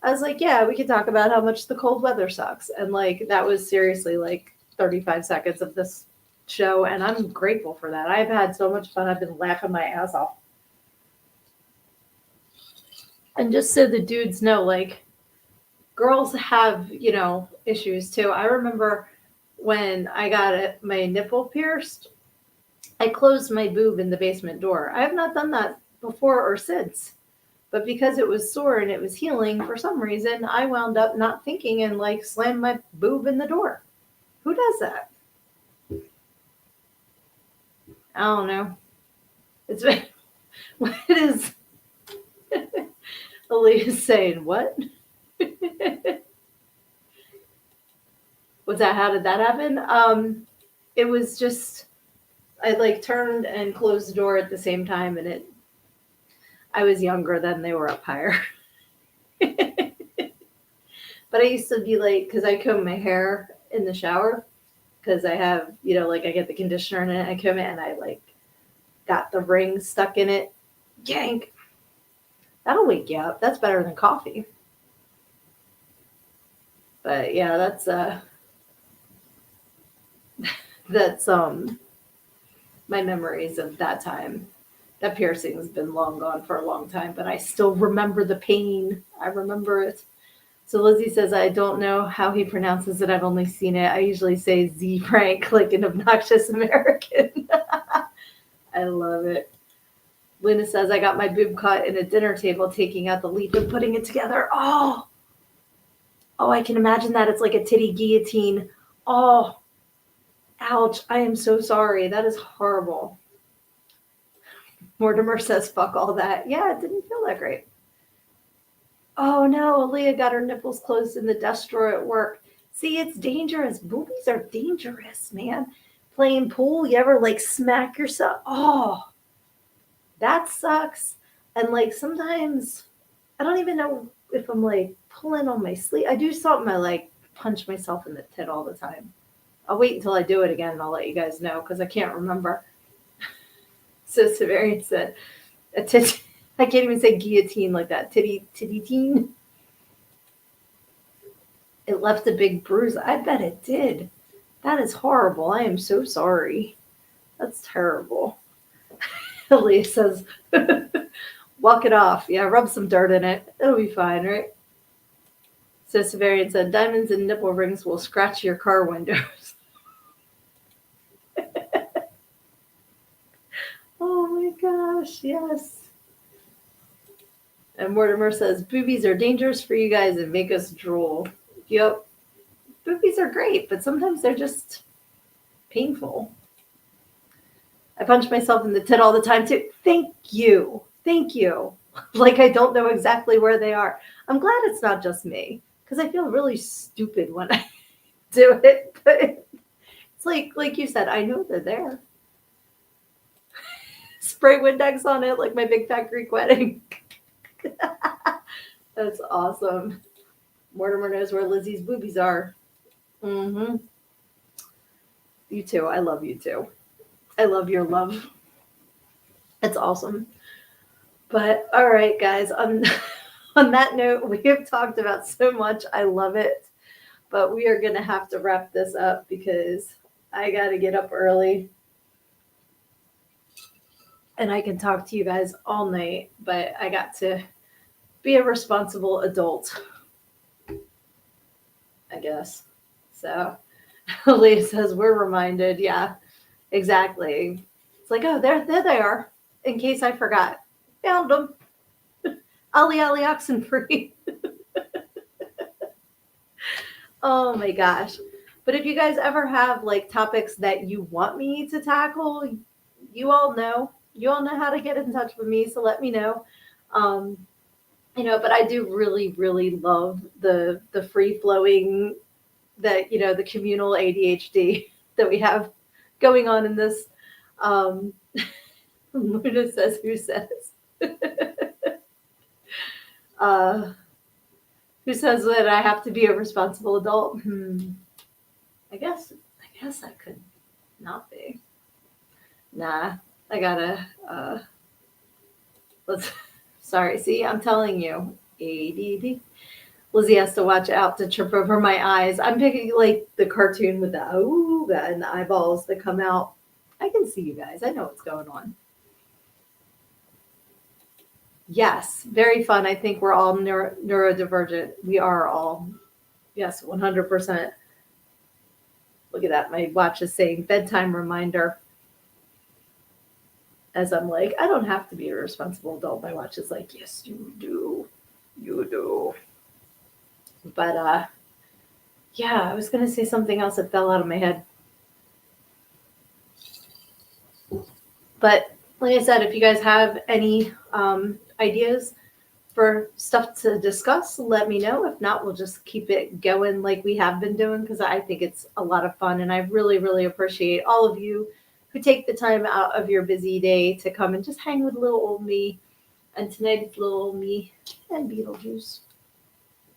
I was like, yeah, we could talk about how much the cold weather sucks. And like, that was seriously like 35 seconds of this show. And I'm grateful for that. I've had so much fun. I've been laughing my ass off. And just so the dudes know, like, girls have, issues too. I remember when I got my nipple pierced, I closed my boob in the basement door. I have not done that before or since. But because it was sore and it was healing, for some reason, I wound up not thinking and like slammed my boob in the door. Who does that? I don't know. It's what is Aaliyah's saying? What? Was that, how did that happen? It was just, I like turned and closed the door at the same time, and I was younger then, they were up higher. But I used to be like, because I comb my hair in the shower, because I have, like I get the conditioner in it, I comb it, and I like got the ring stuck in it. Yank. That'll wake you up. That's better than coffee. But yeah, that's my memories of that time. That piercing's been long gone for a long time, but I still remember the pain. I remember it. So Lizzie says, I don't know how he pronounces it. I've only seen it. I usually say Z Frank, like an obnoxious American. I love it. Luna says, I got my boob cut in a dinner table, taking out the leaf and putting it together. Oh, I can imagine that. It's like a titty guillotine. Oh, ouch. I am so sorry. That is horrible. Mortimer says, fuck all that. Yeah, it didn't feel that great. Oh no, Aaliyah got her nipples closed in the desk drawer at work. See, it's dangerous. Boobies are dangerous, man. Playing pool, you ever like smack yourself? Oh, that sucks. And like sometimes I don't even know if I'm like pulling on my sleeve. I do something, I like punch myself in the tit all the time. I'll wait until I do it again and I'll let you guys know because I can't remember. So Severian said, a tit. I can't even say guillotine like that. Titty teen. It left a big bruise. I bet it did. That is horrible. I am so sorry. That's terrible. Ellie says, walk it off. Yeah, rub some dirt in it. It'll be fine, right? So Severian said, diamonds and nipple rings will scratch your car windows. Oh my gosh, yes. And Mortimer says, boobies are dangerous for you guys and make us drool. Yep. Boobies are great, but sometimes they're just painful. I punch myself in the tit all the time too. Thank you. Thank you. Like I don't know exactly where they are. I'm glad it's not just me because I feel really stupid when I do it. But it's like you said, I know they're there. Spray Windex on it like my big fat Greek wedding. That's awesome. Mortimer knows where Lizzie's boobies are. Mm-hmm. You too. I love you too. I love your love. It's awesome. But all right, guys. On that note, we have talked about so much. I love it. But we are going to have to wrap this up because I got to get up early. And I can talk to you guys all night, but I got to be a responsible adult, I guess. So Leah says, we're reminded. Yeah, exactly. It's like, oh, there they are. In case I forgot. Found them. Ollie oxen free. Oh my gosh. But if you guys ever have like topics that you want me to tackle, you all know how to get in touch with me. So let me know. But I do really, really love the free flowing, that, the communal ADHD that we have going on in this. Luna says, who says? Who says that I have to be a responsible adult? I guess I could not be. Nah, I gotta, sorry, see, I'm telling you, ADD. Lizzie has to watch out to trip over my eyes. I'm picking like the cartoon with the ooga and the eyeballs that come out. I can see you guys. I know what's going on. Yes, very fun. I think we're all neurodivergent. We are all. Yes, 100%. Look at that. My watch is saying bedtime reminder. As I'm like, I don't have to be a responsible adult. My watch is like, yes, you do. You do. But yeah, I was going to say something else that fell out of my head. But like I said, if you guys have any ideas for stuff to discuss, let me know. If not, we'll just keep it going like we have been doing because I think it's a lot of fun. And I really, really appreciate all of you who take the time out of your busy day to come and just hang with little old me And tonight it's little me and Beetlejuice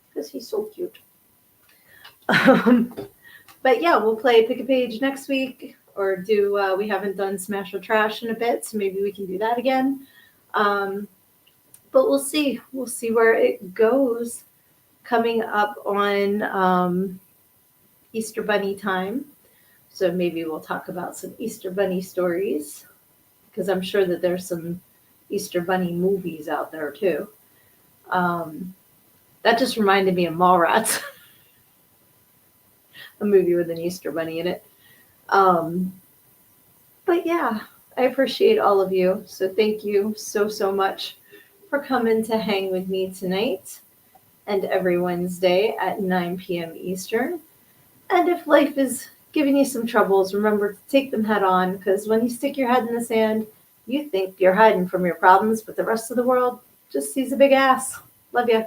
because he's so cute. Um, but yeah, we'll play Pick a Page next week, or do we haven't done Smash or Trash in a bit, so maybe we can do that again. But we'll see. We'll see where it goes. Coming up on Easter Bunny time, so maybe we'll talk about some Easter Bunny stories, because I'm sure that there's some Easter Bunny movies out there too. That just reminded me of Mallrats, a movie with an Easter Bunny in it. But yeah, I appreciate all of you. So thank you so, so much for coming to hang with me tonight and every Wednesday at 9 p.m. Eastern. And if life is giving you some troubles, remember to take them head on, because when you stick your head in the sand, you think you're hiding from your problems, but the rest of the world just sees a big ass. Love ya.